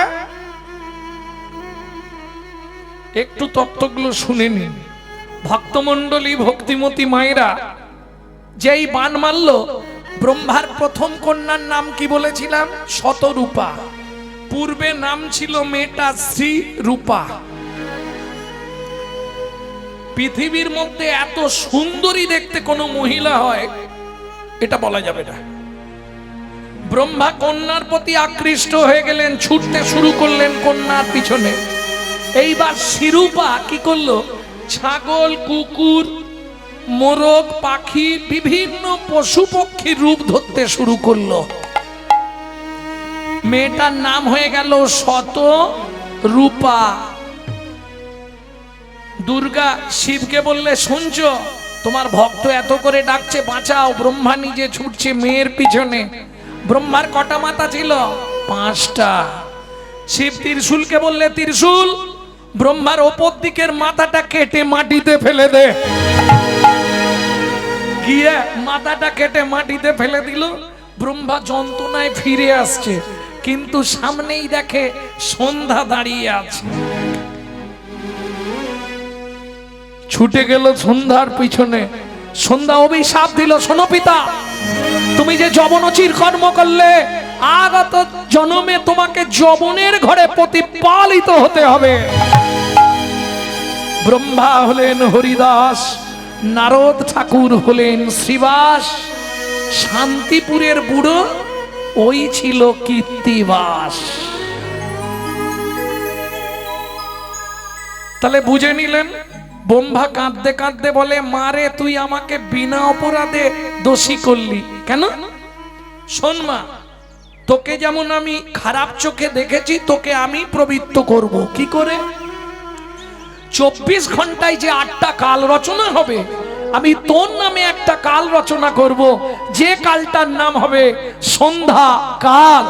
S1: একটু তত্ত্বগুলো শুনে নিন। ভক্তমণ্ডলী, ভক্তিমতী মায়েরা, যেই বান মারল, ব্রহ্মার প্রথম কন্যার নাম কি বলেছিলাম? শতরূপা। পূর্বে নাম ছিল মেয়েটা শ্রী রূপা। পৃথিবীর মধ্যে এত সুন্দরী দেখতে কোনো মহিলা হয় এটা বলা যাবে না। ব্রহ্মা কন্যার প্রতি আকৃষ্ট হয়ে গেলেন, ছুটতে শুরু করলেন কন্যার পিছনে। এইবার শ্রীরূপা কি করলো? ছাগল, কুকুর, মোরগ, পাখি, বিভিন্ন পশু পক্ষীর রূপ ধরতে শুরু করলো। মেয়েটার নাম হয়ে গেল শতরূপা। দুর্গা শিবকে বললে, শুনছো, তোমার ভক্ত এত করে ডাকছে, বাঁচাও। ব্রহ্মা নিজে ছুটছে মেয়ের পিছনে। ব্রহ্মার কটা মাথা ছিল? 5টা। শিব ত্রিশূলকে বললে, ত্রিশূল, ব্রহ্মার ওপর দিকের মাথাটা কেটে মাটিতে ফেলে দে। গিয়ে মাথাটা কেটে মাটিতে ফেলে দিল। ব্রহ্মা যন্ত্রণায় ফিরে আসছে, কিন্তু সামনেই দেখে সন্ধ্যা দাঁড়িয়ে আছে। ছুটে গেল সন্ধ্যার পিছনে। সন্ধ্যা অভিশাপ দিল, শোনো পিতা, তুমি যে যবনোচির কর্ম করলে আগত জন্মে তোমাকে যবনের ঘরে প্রতিপালিত হতে হবে। ব্রহ্মা হলেন হরিদাস, নারদ ঠাকুর হলেন শ্রীবাস, শান্তিপুরের বুড়ো ওই ছিল কীর্তিবাস। তাহলে বুঝে নিলেন, ব্রহ্মা কাঁদতে কাঁদতে বলে, মারে তুই আমাকে বিনা অপরাধে দোষী করলি কেন? শোন মা, তোকে যেমন আমি খারাপ চোখে দেখেছি, তোকে আমি প্রবৃত্ত করব। কি করে? 24 ঘন্টায় যে 8টা কাল রচনা হবে, আমি তোর নামে একটা কাল রচনা করব, যে কালটার নাম হবে সন্ধ্যা কাল।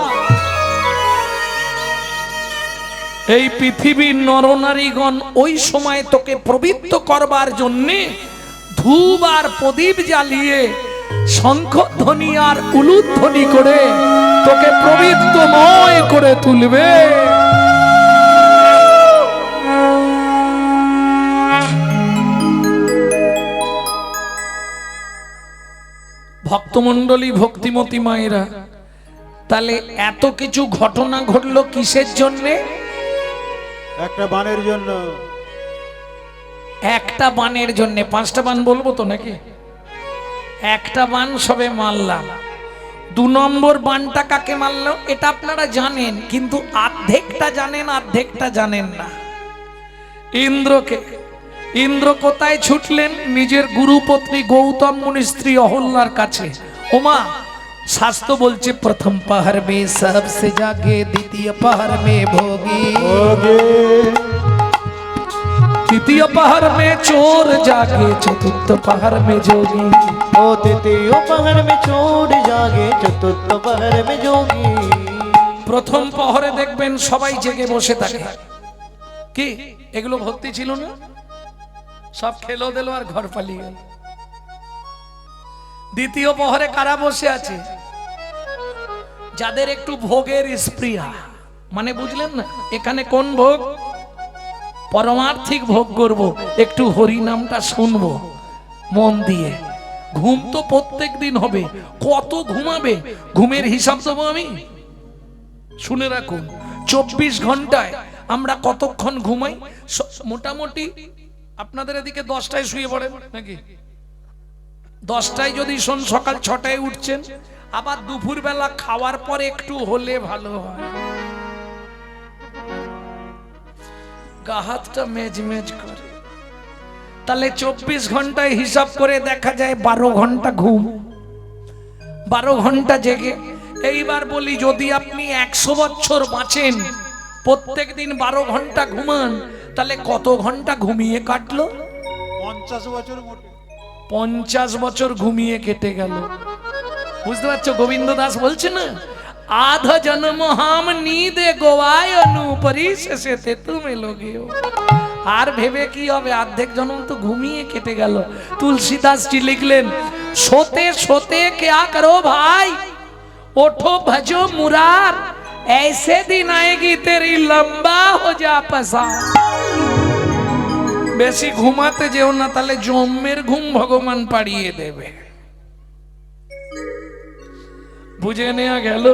S1: এই পৃথিবীর নরনারীগণ ওই সময় তোকে প্রবৃত্ত করবার জন্যে ধূপ আর প্রদীপ জ্বালিয়ে শঙ্খধ্বনি আর উলুধ্বনি করে তোকে প্রবৃত্তময় করে তুলবে। ভক্তমণ্ডলী, ভক্তিমতী মায়েরা, তাহলে এত কিছু ঘটনা ঘটলো কিসের জন্যে?
S2: একটা বানের জন্য।
S1: একটা বানের জন্য। 5টা বান বলবো তো নাকি? একটা বান সবে মারলাম। 2 নম্বর বানটা কাকে মারলো এটা আপনারা জানেন, কিন্তু অর্ধেকটা জানেন, অর্ধেকটা জানেন না। ইন্দ্রকে। ইন্দ্র কোথায় ছুটলেন? নিজের গুরুপত্নী গৌতম মুনির স্ত্রী অহল্যার কাছে। ওমা, শাস্ত্র বলছে প্রথম পাহাড় মে সবসে জাগে, দ্বিতীয় পাহাড় মে ভোগী, তৃতীয় পাহাড় মে চোর জাগে, চতুর্থ পাহাড় মে যোগী।
S3: ও তৃতীয় পাহাড় মে চোর জাগে, চতুর্থ পাহাড় মে যোগী।
S1: প্রথম প্রহরে দেখবেন সবাই জেগে বসে থাকে। কি এগুলো ভক্তি ছিল না? সব খেলো দিল আর ঘর পালিয়ে গেল। দ্বিতীয় প্রহরে কারা বসে আছে? যাদের একটু ভোগের স্পৃহা, মানে বুঝলেন না, এখানে কোন ভোগ? পরমার্থিক ভোগ করব, একটু হরি নামটা শুনবো মন দিয়ে। ঘুম তো প্রত্যেক দিন হবে। কত ঘুমাবে? ঘুমের হিসাব দেবো আমি। শুনে রাখুন, 24 ঘন্টায় আমরা কতক্ষণ ঘুমাই? মোটামুটি আপনাদের এদিকে 10টায় শুয়ে পড়েন নাকি? 10টায় যদি শোন, সকাল 6টায় উঠছেন, আবার দুপুর বেলা খাওয়ার পরে একটু হলে ভালো হয়। গা হাতটা মেজমেজ করে। তাহলে 24 ঘন্টায় হিসাব করে দেখা যায় 12 ঘন্টা ঘুম, 12 ঘন্টা জেগে। এইবার বলি, যদি আপনি 100 বছর বাঁচেন, প্রত্যেক দিন 12 ঘন্টা ঘুমান, তাহলে কত ঘন্টা ঘুমিয়ে কাটলো?
S2: 50 বছর মোটে।
S1: 50 বছর ঘুমিয়ে কেটে গেল। বুঝতে পারছো? গোবিন্দ দাস বলছে না, आधा जन्म हम नींदे गोवाय अनुपरी से তুমি লোগে। আর ভেবে কি হবে? অর্ধেক জন্ম তো ঘুমিয়ে কেটে গেল। তুলসীদাস জি লিখলেন, सोते सोते क्या करो भाई, उठो भजो मुरार, ऐसे दिन आएगी तेरी लंबा हो जा पसा। বেশি ঘুমাতে যেও না, তাহলে জন্মের ঘুম ভগবান পাড়িয়ে দেবে। বুঝে নেওয়া গেল?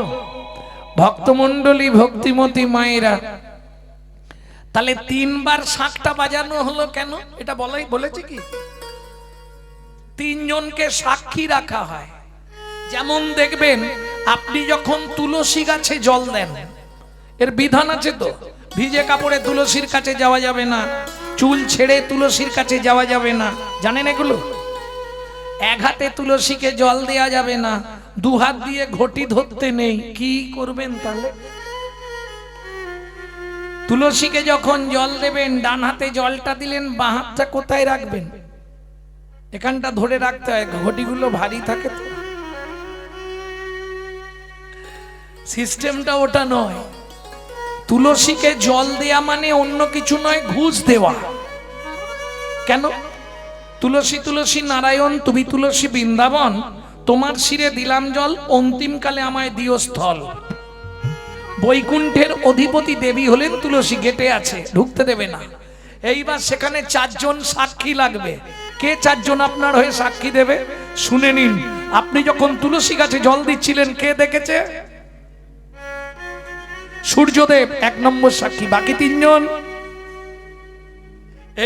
S1: ভক্তমণ্ডলী, ভক্তিমতী মায়েরা, তাহলে 3 বার শাঁখটা বাজানো হলো কেন? এটা বলেছে কি? 3 জনকে সাক্ষী রাখা হয়। যেমন দেখবেন, আপনি যখন তুলসী গাছে জল দেন, এর বিধান আছে তো। ভিজে কাপড়ে তুলসীর কাছে যাওয়া যাবে না, চুল ছেড়ে তুলসীর কাছে যাওয়া যাবে না, জানেন এগুলো? এক হাতে তুলসীকে জল দেয়া যাবে না, 2 হাত দিয়ে ঘটি ধরতে নেই। কি করবেন তাহলে? তুলসীকে যখন জল দেবেন, ডান হাতে জলটা দিলেন, বাঁ হাতটা কোথায় রাখবেন? এখানটা ধরে রাখতে হয়, ঘটিগুলো ভারী থাকে তো। সিস্টেমটা ওটা নয়। তুলসীকে জল দেয়া মানে অন্য কিছু নয়, ঘুষ দেওয়া। কেন? তুলসী তুলসী নারায়ণ, তুমি তুলসী বৃন্দাবন, তোমার শিরে দিলাম জল, অন্তিমকালে আমায় দিও স্থল। বৈকুণ্ঠের অধিপতি দেবী হলেন তুলসী, গেটে আছে, ঢুকতে দেবে না। এইবার সেখানে 4 জন সাক্ষী লাগবে। কে 4 জন আপনার হয়ে সাক্ষী দেবে? শুনে নিন। আপনি যখন তুলসী গাছে জল দিচ্ছিলেন, কে দেখেছে? সূর্যদেব 1 নম্বর সাক্ষী, বাকি 3 জন।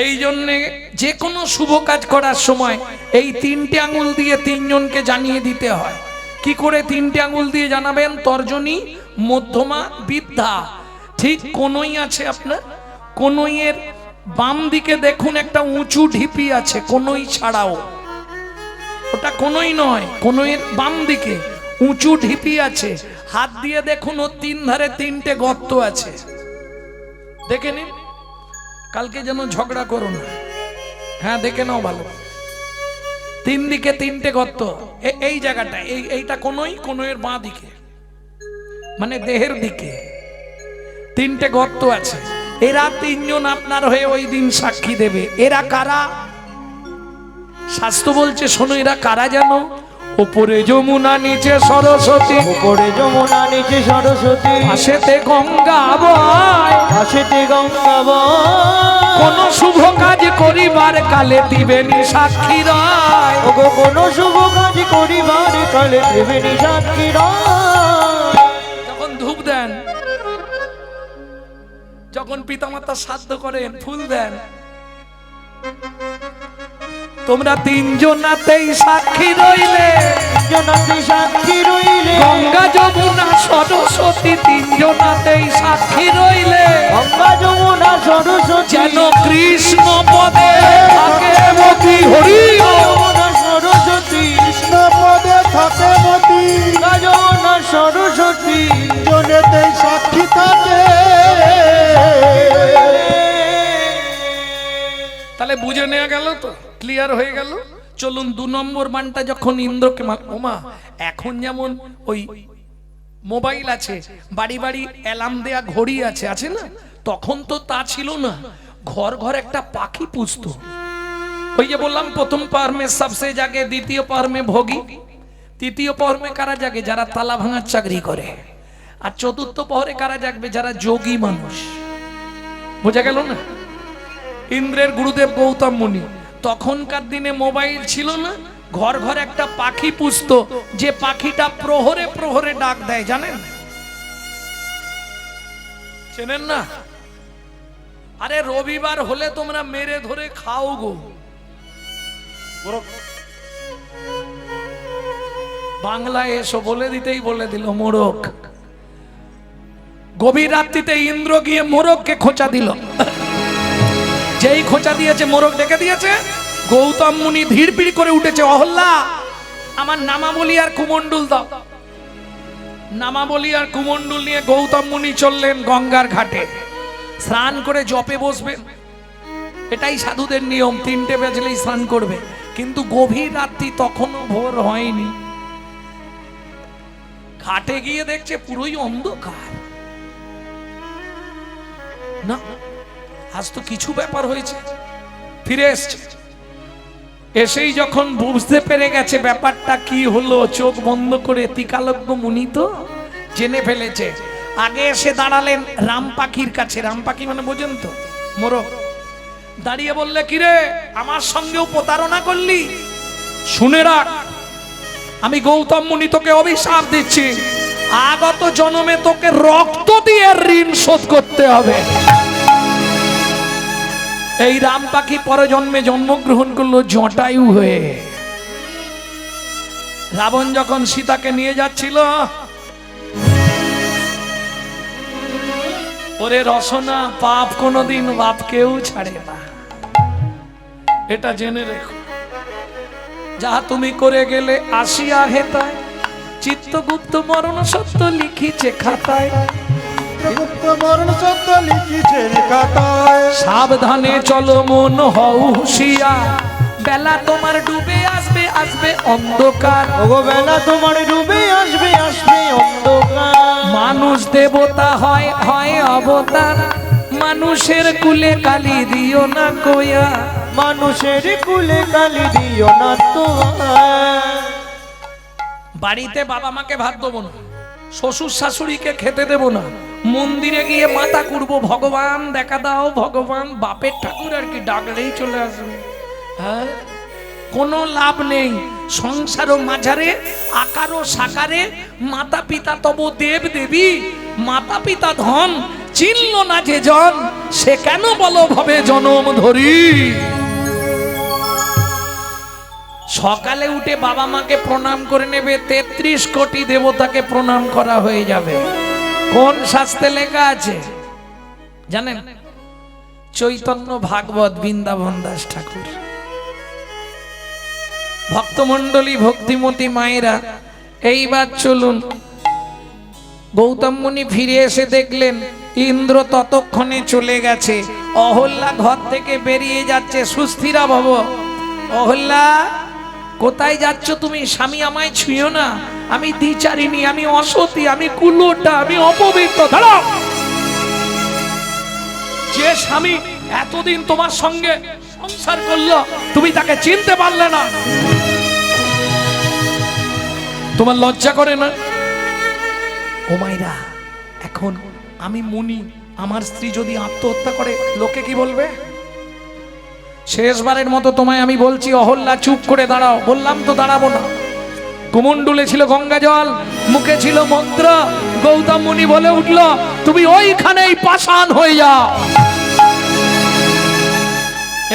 S1: এই জন্যে যে কোনো শুভ কাজ করার সময় এই 3টে আঙুল দিয়ে 3 জনকে জানিয়ে দিতে হয়। কি করে 3টে আঙুল দিয়ে জানাবেন? তর্জনী, মধ্যমা, বৃদ্ধা। ঠিক কোনই আছে আপনার, কোনইয়ের বাম দিকে দেখুন একটা উঁচু ঢিপি আছে, কোনই ছাড়াও, ওটা কোনই নয়, কোনইয়ের বাম দিকে উঁচু ঢিপি আছে। হাত দিয়ে দেখুন ওর 3 ধারে 3টে গর্ত আছে, দেখে নিন, কালকে যেন ঝগড়া করো না। হ্যাঁ দেখে নাও ভালো, 3 দিকে 3টে গর্ত। এই জায়গাটা এইটা কোনইয়ের বাঁ দিকে, মানে দেহের দিকে 3টে গর্ত আছে। এরা 3 জন আপনার হয়ে ওই দিন সাক্ষী দেবে। এরা কারা? শাস্ত্র বলছে শোনো, এরা কারা জানো? উপরে যমুনা নিচে সরস্বতী,
S3: উপরে যমুনা নিচে সরস্বতী,
S1: পাশেতে গঙ্গা বয়,
S3: পাশেতে গঙ্গা বয়।
S1: কোন শুভ কাজ করিবার কালে দিবেনি সাক্ষী রায়।
S3: ওগো কোন শুভ কাজ করিবার কালে ত্রিবেণী সাক্ষী রায়।
S1: যখন ধূপ দেন, যখন পিতামাতা শ্রাদ্ধ করেন, ফুল দেন, তোমরা 3 জনাতেই সাক্ষী রইলে,
S3: জনাতে সাক্ষী রইলে,
S1: গঙ্গা যমুনা সরস্বতী 3 জনাতেই সাক্ষী রইলে,
S3: গঙ্গা যমুনা সরস্বতী,
S1: যেন কৃষ্ণ পদে থাকে মতি। হরি
S3: যমুনা সরস্বতী,
S2: কৃষ্ণ পদে থাকে মতি,
S3: গঙ্গা যমুনা সরস্বতী,
S2: জনেতেই সাক্ষী থাকে।
S1: তাহলে বুঝে নেওয়া গেল তো, ক্লিয়ার হয়ে গেল। চলুন 2 নম্বর মানটা যখন ইন্দ্রকে ওমা, এখন যেমন ওই মোবাইল আছে, বাড়ি বাড়ি অ্যালার্ম দেয়া ঘড়ি আছে, আছে না? তখন তো তা ছিল না, ঘর ঘর একটা পাখি পুষতো। ওই যে বললাম প্রথম পহর মে সবসে জাগে, দ্বিতীয় পহর মে ভোগী, তৃতীয় পহর মে কারা জাগে? যারা তালা ভাঙার চাকরি করে। আর চতুর্থ পহরে কারা জাগবে? যারা যোগী মানুষ। বোঝা গেল না? ইন্দ্রের গুরুদেব গৌতম মুনি, তখনকার দিনে মোবাইল ছিল না, ঘর ঘর একটা পাখি পুষতো, যে পাখিটা প্রহরে প্রহরে ডাক দেয়, জানেন? চেনেন না? আরে রবিবার হলে তোমরা মেরে ধরে খাও গো। বাংলায় এসো বলে দিতেই বলে দিল মোরক। গভীর রাত্রিতে ইন্দ্র গিয়ে মোরককে খোঁচা দিল। যেই খোঁচা দিয়েছে, মোরক ডেকে দিয়েছে, গৌতম মুনি ধীরপিড় করে উঠেছে, অহল্যা আমার নামাবলী আর কুমন্ডুল দাও। নামাবলী আর কুমন্ডুল নিয়ে গৌতম মুনি চললেন গঙ্গার ঘাটে। স্নান করে জপে বসবেন, এটাই সাধুদের নিয়ম, 3টে বাজলেই স্নান করবে। কিন্তু গভীর রাত্রি, তখনও ভোর হয়নি। ঘাটে গিয়ে দেখছে পুরোই অন্ধকার। না, আজ তো কিছু ব্যাপার হয়েছে। ফিরে এসছে, এসেই যখন বুঝতে পেরে গেছে ব্যাপারটা কি হলো, চোখ বন্ধ করে ত্রিকালজ্ঞ মুনি তো জেনে ফেলেছে। আগে এসে দাঁড়ালেন রাম পাখির কাছে। রাম পাখি মানে বোঝেন তো, মোরক। দাঁড়িয়ে বললে, কিরে আমার সঙ্গেও প্রতারণা করলি? শুনে রাখ, আমি গৌতম মুনি তোকে অভিশাপ দিচ্ছি, আগত জন্মে তোকে রক্ত দিয়ে ঋণ শোধ করতে হবে। এই রাম পাখি পরে জন্মে জন্মগ্রহণ করলো জটায়ু হয়ে। রাবণ যখন সীতাকে নিয়ে যাচ্ছিল, ওরে রসনা, পাপ কোনোদিন বাপকেও ছাড়ে না, এটা জেনে রেখো। যাহা তুমি করে গেলে আসিয়া হেতায়, চিত্তগুপ্ত মরণ সত্য লিখিছে খাতায়।
S2: চিত্রগুপ্ত মরণ সত্য লিখিছে খাতায়।
S1: সাবধানে চলো মন হও হুঁশিয়ার, বেলা তোমার ডুবে আসবে, আসবে অন্ধকার।
S3: ওগো বেলা তোমার ডুবে আসবে, আসবে অন্ধকার।
S1: মানুষ দেবতা হয়, হয় অবতার, মানুষের কুলে কালি দিও না কোয়া।
S3: মানুষের কুলে কালি দিও না তো।
S1: বাড়িতে বাবা মাকে ভাত দেবো না, শ্বশুর শাশুড়িকে খেতে দেবো না, মন্দিরে গিয়ে মাথা কুড়বো, ভগবান দেখা দাও ভগবান। বাপের ঠাকুর আর কি ডাকলেই চলে আসবে। হ্যাঁ, কোনো লাভ নেই। সংসার ও মাঝারে আকার ও সাকারে মাতা পিতা তব দেব দেবী, মাতা পিতা ধন, চিনল না যে জন, সে কেন বলো ভবে জনম ধরি। সকালে উঠে বাবা মাকে প্রণাম করে নেবে, 33 কোটি দেবতাকে প্রণাম করা হয়ে যাবে। কোন শাস্ত্রে লেখা আছে জানেন? চৈতন্য ভাগবত, বৃন্দাবন দাস ঠাকুর। ভক্তমণ্ডলী, ভক্তিমতী মায়েরা, এইবার চলুন। গৌতম মুনি ফিরে এসে দেখলেন ইন্দ্র ততক্ষণে চলে গেছে। অহল্যা ঘর থেকে বেরিয়ে যাচ্ছে, সুস্থিরা ভব। অহল্যা, কোথায় যাচ্ছ তুমি? স্বামী আমায় ছুঁয়ো না, আমি দ্বিচারিণী, আমি অসতী, আমি কুলোটা, আমি অপবিত্র। দাঁড়াও! যে স্বামী এতদিন তোমার সঙ্গে সংসার করলো, তুমি তাকে চিনতে পারলে না? তোমার লজ্জা করে না? ও মাইরা, এখন আমি মুনি, আমার স্ত্রী যদি আত্মহত্যা করে লোকে কি বলবে? শেষবারের মতো তোমায় আমি বলছি, অহল্যা চুপ করে দাঁড়াও। বললাম তো দাঁড়াবো না। কুমণ্ডলে ছিল গঙ্গা জল, মুখে ছিল মন্ত্র। গৌতম মুনি বলে উঠল, তুমি ওইখানেই পাষাণ হয়ে যাও।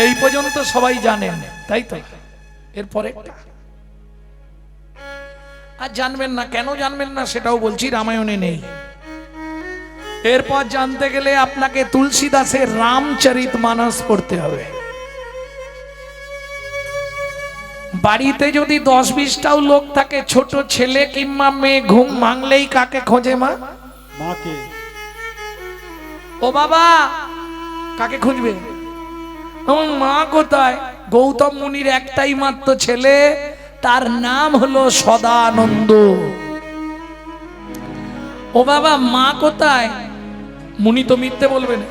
S1: এই পর্যন্ত সবাই জানেন, তাই তো? এরপরে আর জানবেন না। কেন জানবেন না সেটাও বলছি, রামায়ণে নেই। এরপর জানতে গেলে আপনাকে তুলসীদাসের রামচরিতমানস পড়তে হবে। বাড়িতে যদি 10-20টাও লোক থাকে, ছোট ছেলে কিংবা মেয়ে ঘুম ভাঙলেই কাকে খোঁজে? মা,
S2: মাকে।
S1: ও বাবা, কাকে খুঁজবে? আমার মা কোথায়? গৌতম মুনির একটাই মাত্র ছেলে, তার নাম হলো সদানন্দ। ও বাবা, মা কোথায়? মুনি তো মিথ্যে বলবেন।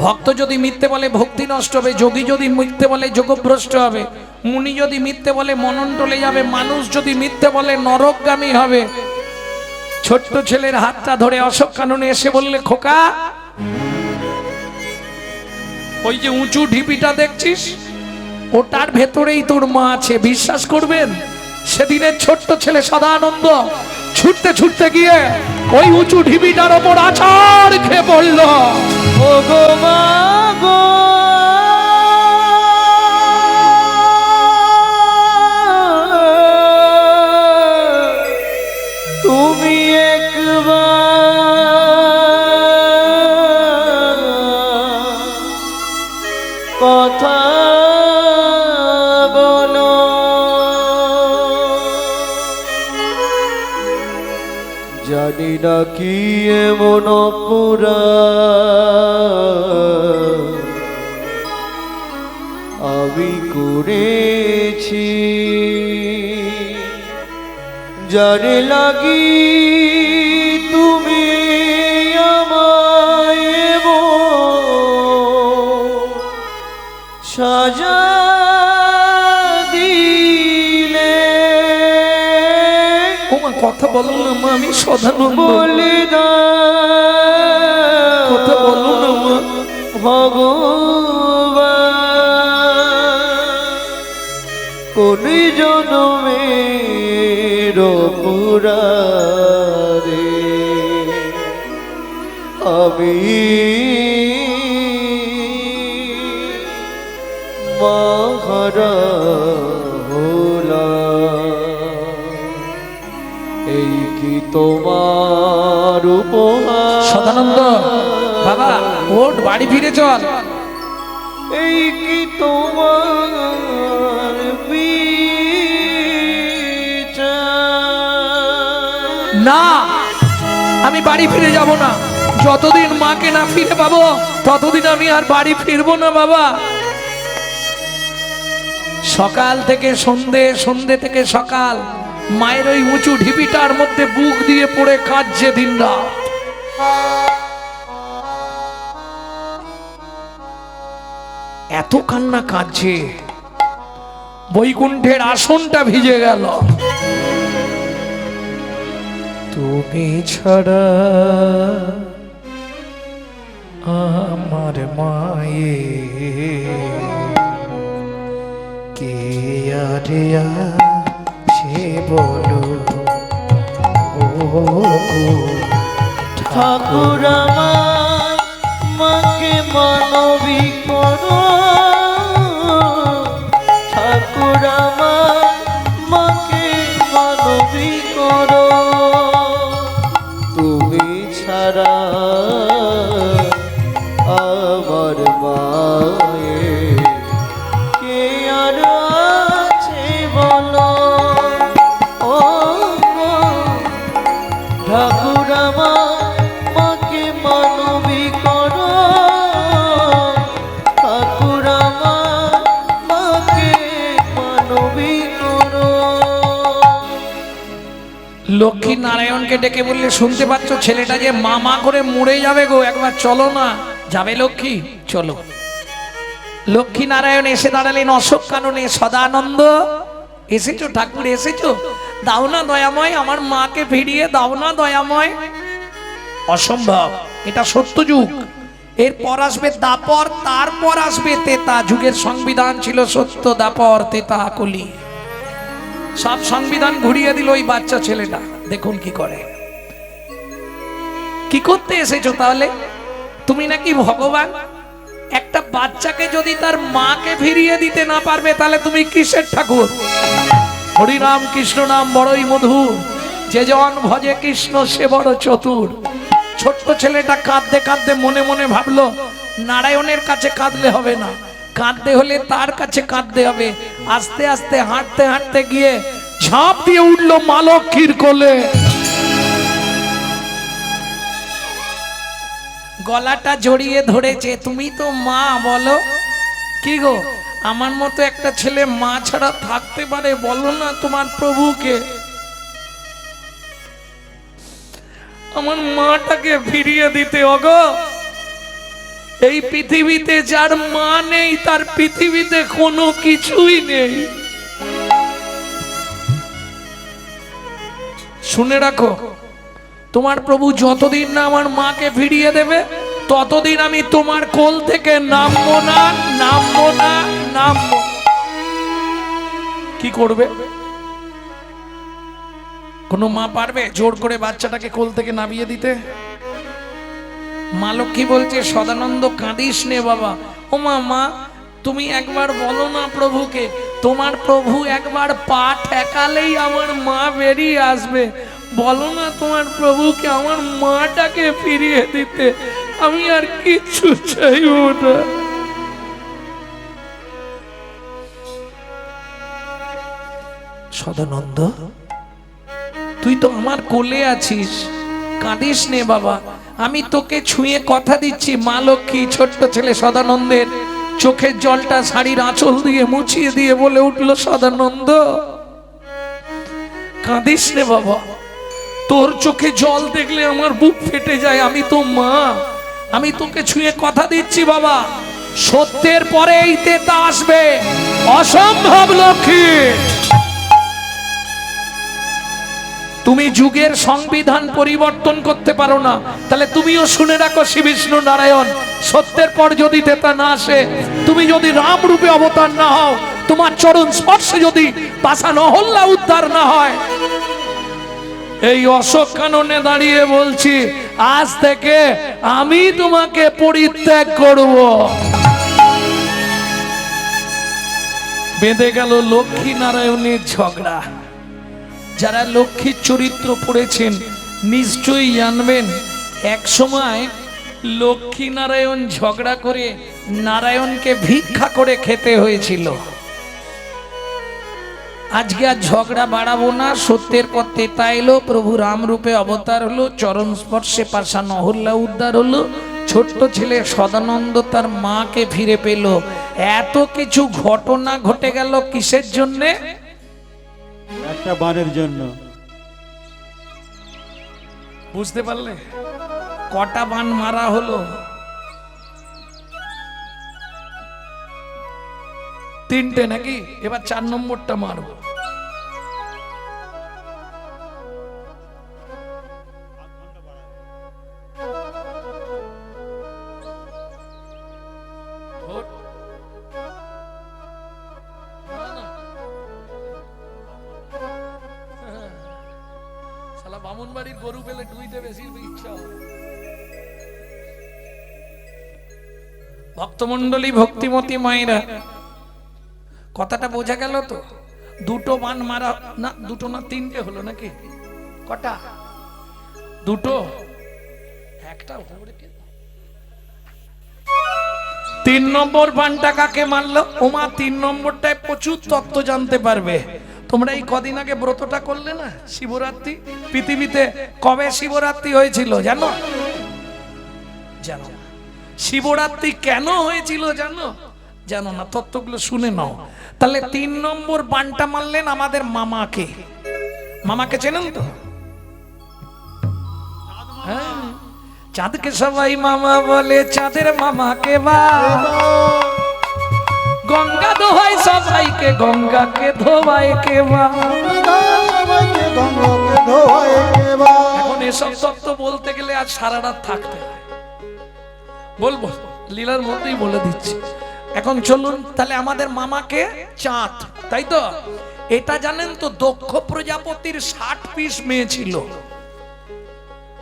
S1: ভক্ত যদি মিথ্যে বলে ভক্তি নষ্ট হবে, যোগী যদি মিথ্যে বলে যোগভ্রষ্ট হবে, মুনি যদি মিথ্যে বলে মনন টলে যাবে, মানুষ যদি মিথ্যে বলে নরকগামী হবে। ছোট্ট ছেলের হাতটা ধরে অশোক কাননে এসে বললে, খোকা, ওই যে উঁচু ঢিপিটা দেখছিস, ওটার ভেতরেই তোর মা আছে। বিশ্বাস করবেন, সেদিনের ছোট্ট ছেলে সদানন্দ ছুটতে ছুটতে গিয়ে ওই উঁচু ঢিপিটার ওপর আছাড় খেয়ে পড়ল।
S3: ও গো মা গো, তুমি একবার কথা বলো। জানি না কি এমন অপরাধ আমি করেছি, জানে লাগি তুমি আমায় সাজা দিলে।
S1: কথা বলো না মা, আমি সদানন্দ।
S3: বলে
S1: কথা বলো না মা।
S3: ভগবান কোন জনমের অপরাধে আমি মাহারা হলাম। এই কি তোমার উপহার?
S1: সদানন্দ বাবা, ওঠ, বাড়ি ফিরে চল।
S3: এই কি তোমার বিচার?
S1: না, আমি বাড়ি ফিরে যাব না। যতদিন মাকে না ফিরে পাবো ততদিন আমি আর বাড়ি ফিরবো না বাবা। সকাল থেকে সন্ধে, সন্ধে থেকে সকাল, মায়ের ওই উঁচু ঢিপিটার মধ্যে বুক দিয়ে পড়ে কাঁদছে দিনরাত। এত কান্না কাঁদছে, বৈকুণ্ঠের আসনটা ভিজে গেল। তুমি ছাড়া আমার মায়ে কে আরে সে বলো, ও
S3: ঠাকুর আমার মাকে মানবী করো, ঠাকুর আমার মাকে মানবী করো, তুমি ছাড়া আমার মায়ের কে আর আছে বলো। ও ঠাকুর আমার মাকে মানবী করো, ঠাকুর আমার মাকে মানবী করো।
S1: লক্ষ্মী নারায়ণকে ডেকে বললে, শুনতে পাচ্ছ ছেলেটা যে মামা করে মরে যাবে গো, একবার চলো না। যাবে লক্ষ্মী? চলো। লক্ষ্মী নারায়ণ এসে দাঁড়ালেন অশোক কাননে। সদানন্দ, এসেছো ঠাকুর, এসেছো? দাও না দয়াময়, আমার মাকে ফিরিয়ে দাও না দয়াময়। অসম্ভব, এটা সত্য যুগ। এরপর আসবে দাপর, তারপর আসবে তেতা। যুগের সংবিধান ছিল সত্য, দাপর, তেতা, কলি। সব সংবিধান ঘুরিয়ে দিল ওই বাচ্চা ছেলেটা। দেখুন কি করে। কি করতে এসেছো তাহলে? তুমি নাকি ভগবান? একটা বাচ্চাকে যদি তার মাকে ফিরিয়ে দিতে না পারবে, তাহলে তুমি কিসের ঠাকুর? হরিনাম কৃষ্ণ নাম বড়ই মধুর, যে জন ভজে কৃষ্ণ সে বড় চতুর। ছোট্ট ছেলেটা কাঁদতে কাঁদতে মনে মনে ভাবলো, নারায়ণের কাছে কাঁদলে হবে না, কাঁদতে হলে তার কাছে কাঁদতে হবে। আস্তে আস্তে হাঁটতে হাঁটতে গিয়ে ঝাঁপ দিয়ে উঠলো মা লক্ষ্মীর কোলে। গলাটা জড়িয়ে ধরেছে। তুমি তো মা, বলো কি গো, আমার মতো একটা ছেলে মা ছাড়া থাকতে পারে? বলো না তোমার প্রভুকে, আমার মাটাকে ফিরিয়ে দিতে। ওগো, এই পৃথিবীতে যার মা নেই, তার পৃথিবীতে কোনো কিছুই নেই। শুনে রাখো, তোমার প্রভু যতদিন না আমার মাকে ফিরিয়ে দেবে, ততদিন আমি তোমার কোল থেকে নামবো না, নামবো না, নামবো। কি করবে? কোনো মা পারবে জোর করে বাচ্চাটাকে কোল থেকে নামিয়ে দিতে? মা লক্ষ্মী বলছে, সদানন্দ কাঁদিস নে বাবা। ও মা, তুমি একবার বলো না প্রভুকে, তোমার প্রভু একবার পা ঠেকালেই আমার মা বেরিয়ে আসবে। বলো না তোমার প্রভুকে আমার মাটাকে ফিরিয়ে দিতে, আমি আর কিচ্ছু চাইব না। সদানন্দ, তুই তো আমার কোলে আছিস, কাঁদিস নে বাবা। আমি তোকে ছুঁয়ে কথা দিচ্ছি। মা লক্ষ্মী ছোট্ট ছেলে সদানন্দের চোখের জলটা শাড়ির আঁচল দিয়ে মুছিয়ে দিয়ে বলে উঠলো, সদানন্দ কাঁদিস নে বাবা, তোর চোখে জল দেখলে আমার বুক ফেটে যায়। আমি তো মা, আমি তোকে ছুঁয়ে কথা দিচ্ছি বাবা, সত্যের পরে এই তেতা আসবে। অসম্ভব লক্ষ্মী, তুমি যুগের সংবিধান পরিবর্তন করতে পারো না, তাহলে তুমিও শুনে রাখো শ্রী বিষ্ণু নারায়ণ, সত্যের পর যদি তেতা না আসে, তুমি যদি রাম রূপে অবতার না হও, তোমার চরণ স্পর্শে যদি পাষাণ অহল্যা উদ্ধার না হয়, এই অশোক কাননে দাঁড়িয়ে বলছি, আজ থেকে আমি তোমাকে পরিত্যাগ করব। বেঁধে গেল লক্ষ্মী নারায়ণের ঝগড়া। যারা লক্ষ্মীর চরিত্র পড়েছেন নিশ্চয়ই জানবেন, এক সময় লক্ষ্মী নারায়ণ ঝগড়া করে নারায়ণকে ভিক্ষা করে খেতে হয়েছিল। আজকে আর ঝগড়া বাড়াবো না, সত্যের পর তেতা এলো, প্রভু রাম রূপে অবতার হলো, চরণ স্পর্শে পাষাণ অহল্যা উদ্ধার হলো, ছোট্ট ছেলে সদানন্দ তার মাকে ফিরে পেল। এত কিছু ঘটনা ঘটে গেল কিসের জন্যে?
S2: একটা বানের জন্য।
S1: বুঝতে পারলে? কটা বান মারা হলো? 3টে নাকি? এবার 4 নম্বরটা মারবো। শালা বামুন বাড়ির গরু পেলে ডুইতে বেশি ইচ্ছা হয়। ভক্তমণ্ডলী, ভক্তিমতী মায়েরা, কথাটা বোঝা গেল তো? দুটো বান মারা, না দুটো না তিনটে হলো নাকি? কটা? দুটো, একটা ভরে কে? 3 নম্বর বানটা কাকে মারলো? ওমা 3 নম্বরটায় প্রচুর তত্ত্ব জানতে পারবে। তোমরা এই কদিন আগে ব্রতটা করলে না, শিবরাত্রি। পৃথিবীতে কবে শিবরাত্রি হয়েছিল জানো? জানো? শিবরাত্রি কেন হয়েছিল জানো? জানো না? তত্ত্বগুলো শুনে নাও। তাহলে 3 নম্বর বানটা মারলেন আমাদের মামাকে। মামাকে চেনেন তো? হ্যাঁ, চাঁদকে সবাই মামা বলে, চাঁদের মামাকে বা। গঙ্গা দোহাই সবাইকে, গঙ্গাকে ধোবাই কে বা। এখন এসব তত্ত্ব বলতে গেলে আজ সারা রাত থাকতে হয়। বলবো, লীলার মধ্যেই বলে দিচ্ছি। এখন চলুন, তাহলে আমাদের মামাকে চাঁদ, তাই তো? এটা জানেন তো, দক্ষ প্রজাপতির 60 পিস মেয়ে ছিল।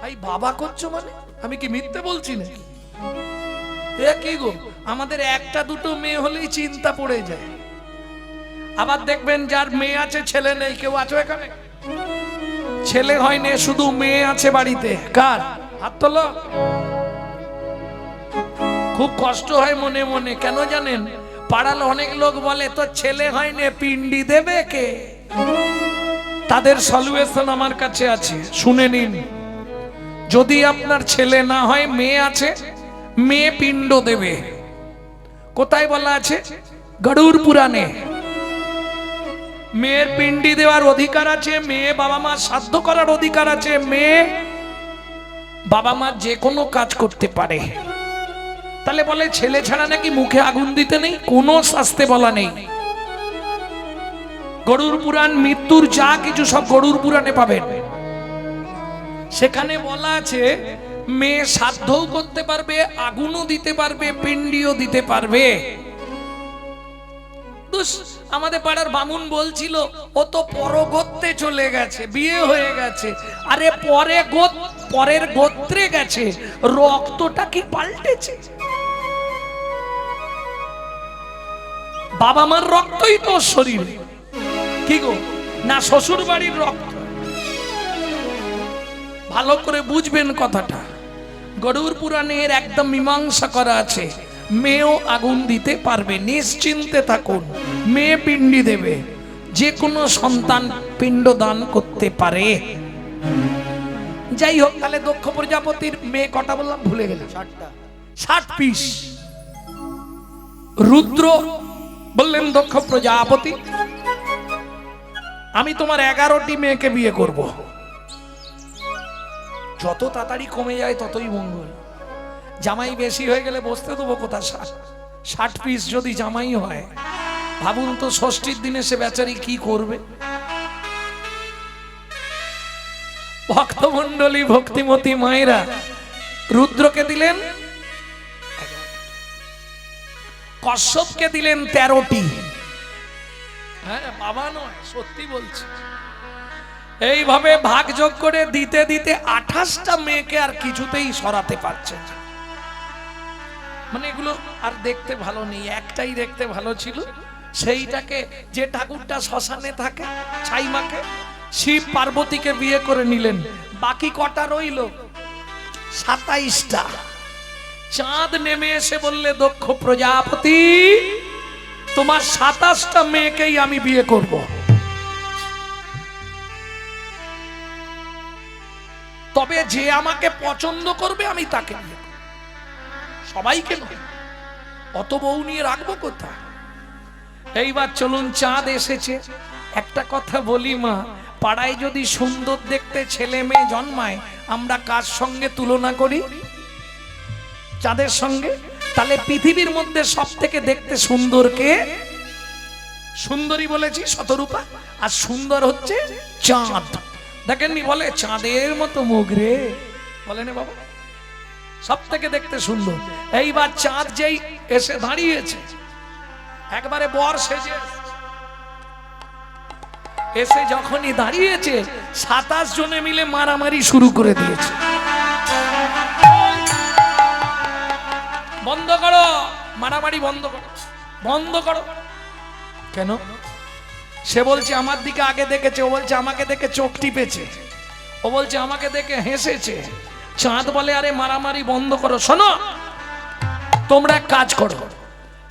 S1: ভাই বাবা করছো মানে? আমি কি মিথ্যে বলছি নাকি? এ কি গো, আমাদের একটা দুটো মেয়ে হলেই চিন্তা পড়ে যায়। আবার দেখবেন যার মেয়ে আছে ছেলে নেই। কেউ আছো এখানে? ছেলে হয়নি, শুধু মেয়ে আছে বাড়িতে। কার? হাত তোলো। খুব কষ্ট হয় মনে মনে। কেন জানেন? পাড়াল অনেক লোক বলে, তো ছেলে হয়নি, পিন্ডি দেবে কে? তাদের সলিউশন আমার কাছে আছে, শুনে নিন। যদি আপনার ছেলে না হয়, মেয়ে আছে, মেয়ে পিণ্ড দেবে। কোথায় বলা আছে? গরুড় পুরাণে। মেয়ের পিণ্ডি দেওয়ার অধিকার আছে, মেয়ে বাবা মা শ্রাদ্ধ করার অধিকার আছে, মেয়ে বাবা মা যে কোনো কাজ করতে পারে। তাহলে বলে ছেলে ছাড়া নাকি মুখে আগুন দিতে নেই? কোনো শাস্তে বলা নেই। গরুড় পুরাণ, মৃত্যুর যা কিছু সব গরুড় পুরাণে পাবেন। সেখানে বলা আছে মেয়ে শ্রাদ্ধও করতে পারবে, আগুনও দিতে পারবে, পিণ্ডিও দিতে পারবে। আমাদের পাড়ার বামুন বলছিল, ও তো পরগোত্রে চলে গেছে, বিয়ে হয়ে গেছে। আরে পরের গোত্রে গেছে, রক্তটা কি পাল্টেছে? বাবা মার রক্তই তো শরীর, কি গো? না শ্বশুর বাড়ির রক্ত? ভালো করে বুঝবেন কথাটা। গরুড় পুরাণের একদম মীমাংসা করা আছে। মেয়েও আগুন দিতে পারবে, নিশ্চিন্তে থাকুন। মেয়ে পিণ্ডি দেবে, যে কোনো সন্তান পিণ্ড দান করতে পারে। যাই হোক, তাহলে দক্ষ প্রজাপতির মেয়ে কটা বললাম? ভুলে গেলাম। 60 পিস। রুদ্র বললেন, দক্ষ প্রজাপতি, আমি তোমার 11টি মেয়েকে বিয়ে করব। যত তাড়াতাড়ি কমে যায় ততই মঙ্গল। জামাই বেশি হয়ে গেলে বসতে দেবো কোথা? 60 পিস যদি জামাই হয়, ভাবুন তো ষষ্ঠীর দিনে সে বেচারি কি করবে। ভক্তমণ্ডলী, ভক্তিমতী মায়েরা, রুদ্রকে দিলেন, কশ্যপকে দিলেন 13টি। হ্যাঁ বাবা নয়, সত্যি বলছি। এইভাবে ভাগযোগ করে দিতে দিতে 28টা মেয়েকে আর কিছুতেই সরাতে পারছেন। মানে এগুলো আর দেখতে ভালো নেই, একটাই দেখতে ভালো ছিল। সেইটাকে, যে ঠাকুরটা শ্মশানে থাকে, ছাইমাকে, শিব পার্বতীকে বিয়ে করে নিলেন। বাকি কটা রইল? 27টা। চাঁদ নেমে এসে বললে, দক্ষ প্রজাপতি, তোমার 27টা মেয়েকেই আমি বিয়ে করব। তবে যে আমাকে পছন্দ করবে আমি তাকে বিয়ে করব, সবাইকে নয়। অত বউ নিয়ে রাখবো কোথায়? এইবার চলুন, চাঁদ এসেছে। একটা কথা বলি মা, পাড়ায় যদি সুন্দর দেখতে ছেলে মেয়ে জন্মায়, আমরা কার সঙ্গে তুলনা করি? চাঁদের সঙ্গে। তাহলে পৃথিবীর মধ্যে সব থেকে দেখতে সুন্দর কে? সুন্দরী বলেছি, শতরূপা। আর সুন্দর হচ্ছে চাঁদ। দেখেননি বলে, চাঁদের মতো মুখ রে, বলেন বাবা, সব থেকে দেখতে সুন্দর। এইবার চাঁদ যেই এসে দাঁড়িয়েছে, একবারে বর সেজে, এসে যখনই দাঁড়িয়েছে 27 জনে মিলে মারামারি শুরু করে দিয়েছে। বন্ধ করো, মারামারি বন্ধ করো, বন্ধ করো। কেন? সে বলছে আমার দিকে আগে দেখেছে, ও বলছে আমাকে দেখে চোখ টিপেছে, ও বলছে আমাকে দেখে হেসেছে। চাঁদ বলে আরে মারামারি বন্ধ করো। শোনো, তোমরা এক কাজ করো,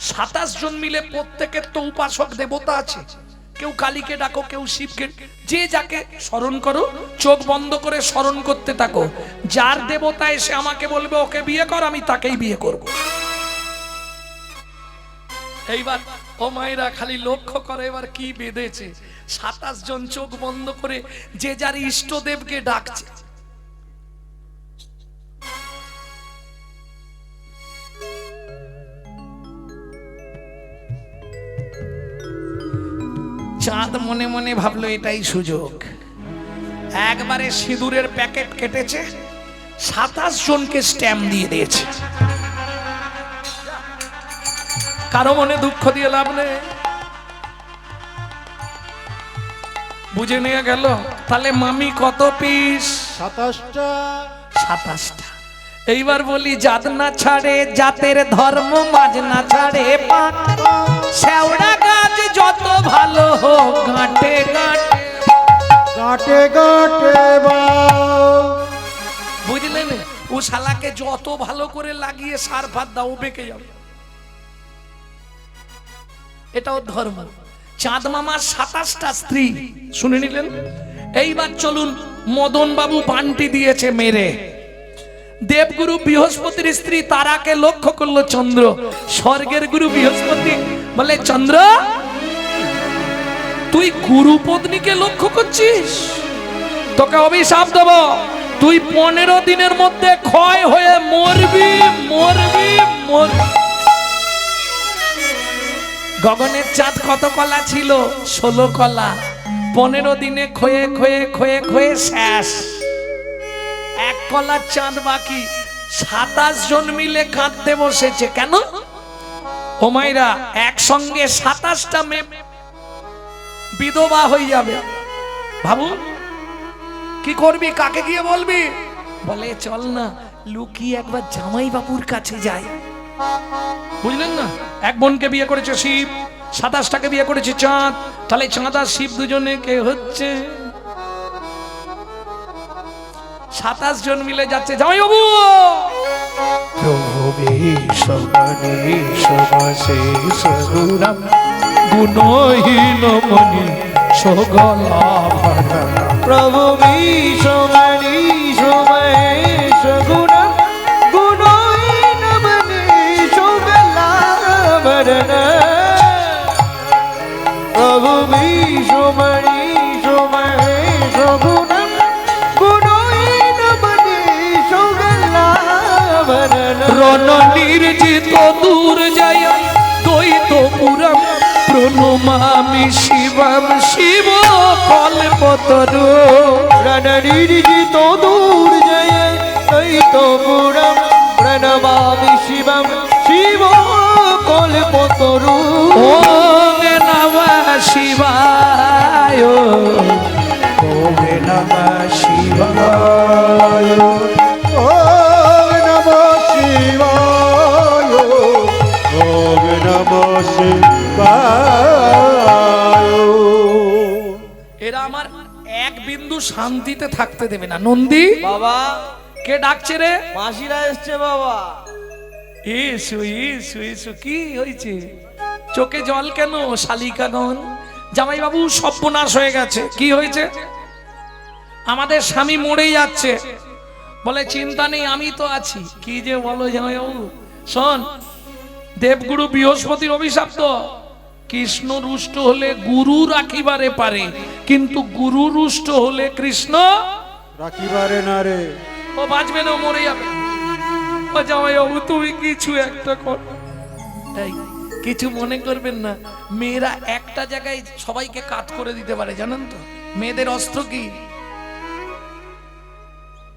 S1: 27 জন মিলে প্রত্যেকের তো উপাসক দেবতা আছে, কেউ কালীকে ডাকো, কেউ শিবকে, যে যাকে স্মরণ করো, চোখ বন্ধ করে স্মরণ করতে থাকো। যার দেবতা এসে আমাকে বলবে ওকে বিয়ে কর, আমি তাকেই বিয়ে করব। এইবার ও মায়েরা খালি লক্ষ্য করে এবার কি বেঁধেছে। 27 জন চোখ বন্ধ করে যে যার ইষ্টদেবকে ডাকছে। চাঁদ মনে মনে ভাবলো এটাই সুযোগ। একবারে সিঁদুরের প্যাকেট কেটেছে, 27 জনকে স্ট্যাম্প দিয়ে দিয়েছে। কারো মনে দুঃখ দিয়ে লাভ নেই, বুঝে নিয়ে গেল। তাহলে মামি কত পিস?
S2: 27টা।
S1: 27টা। এইবার বলি, জাত না ছাড়ে জাতের ধর্ম, মাঝ না ছাড়ে পাত। শেওড়া গাছ যত ভালো হোক গাঁটে গাঁটে,
S2: গাঁটে গাঁটে বাও।
S1: বুঝলেন? ও শালাকে যত ভালো করে লাগিয়ে সার ভাত দাও বেঁকে যাবে, এটাও ধর্ম। চাঁদ মামার 27টা স্ত্রী, শুনে নিলেন? এইবার চলুন, মদন বাবু বান্টি দিয়েছে মেরে। দেবগুরু বৃহস্পতির স্ত্রী তারাকে লক্ষ্য করলো চন্দ্র। স্বর্গের গুরু বৃহস্পতি বলে, চন্দ্র তুই গুরু পত্নীকে লক্ষ্য করছিস, তোকে অভিশাপ দেব, তুই 15 দিনের মধ্যে ক্ষয় হয়ে মরবি মরবি মরবি। গগনের চাঁদ কত কলা ছিল? 16 কলা। 15 দিনে ক্ষয়ে ক্ষয়ে ক্ষয়ে ক্ষয়ে শেষ, 1 কলার চাঁদ বাকি। 27 জন মিলে কাঁদতে বসেছে। কেন? ও মাইরা, একসঙ্গে 27টা মেয়ে বিধবা হয়ে যাবে। ভাবু কি করবি, কাকে গিয়ে বলবি? বলে চল না লুকিয়ে একবার জামাই বাবুর কাছে যাই। বুঝলেন না? এক বোনকে বিয়ে করেছে শিব, 27টাকে বিয়ে করেছে চাঁদ। তাহলে চাঁদ আর শিব দুজনে কে হচ্ছে? 27 জন মিলে যাচ্ছে জামাই বাবু। গুণহীন মনি সগলা ভরা,
S3: প্রভু বিশ্বমণি সোমেশ গুণম, গুণহীন মনীষ গলাভরণ। প্রভু বিশ্বমণি সোমেশ গুণম, গুণহীন মনীষ গলাভরণ।
S1: রণ নির্জিত দূর যায় দ্বৈতপুরম, প্রণমামি শিবম শিব কল্পতরু।
S3: রণনির্জিত দূর জয় দৈতপুরম, প্রণমামি শিবম শিব কল্পতরু।
S1: ওম নমঃ শিবায়, ওম নমঃ শিবায়।
S2: ওম নমঃ শিবায়, ওম নমঃ শিবায়।
S1: এরা আমার এক বিন্দু শান্তিতে থাকতে দেবে না। নন্দী
S3: বাবা,
S1: কে ডাকছে রে?
S3: মাসিরা এসছে বাবা।
S1: এসো এসো এসো। কি হয়েছে? চোখে জল কেন শালিকাগণ? জামাই বাবু সর্বনাশ হয়ে গেছে। কি হয়েছে? আমাদের স্বামী মরেই যাচ্ছে। বলে চিন্তা নেই, আমি তো আছি। কি যে বলো জামাই বাবু? শোন, দেবগুরু বৃহস্পতির অভিশাপ তো, কৃষ্ণ রুষ্ট হলে গুরু রাখিবারে পারে, কিন্তু গুরু রুষ্ট হলে কৃষ্ণ
S2: রাখিবারে না রে।
S1: ও বাঁচবে না, ও মরে যাবে। ও জামাই বাবু তুমি কিছু একটা কর। এই কিছু মনে করবেন না, মেয়েরা একটা জায়গায় সবাইকে কাট করে দিতে পারে, জানেন তো? মেয়েদের অস্ত্র কি?